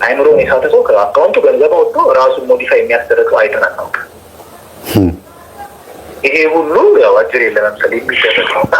[SPEAKER 5] አእምሮን የሳተ ሰው ከአካውንቱ ገንዘብ ወጥቶ ራሱን ሞዲፋይ የሚያስደርግ ሰው አይተን አናውቅም። ይሄ ሁሉ ያው አጭር ለመምሰል የሚደረግ ነውና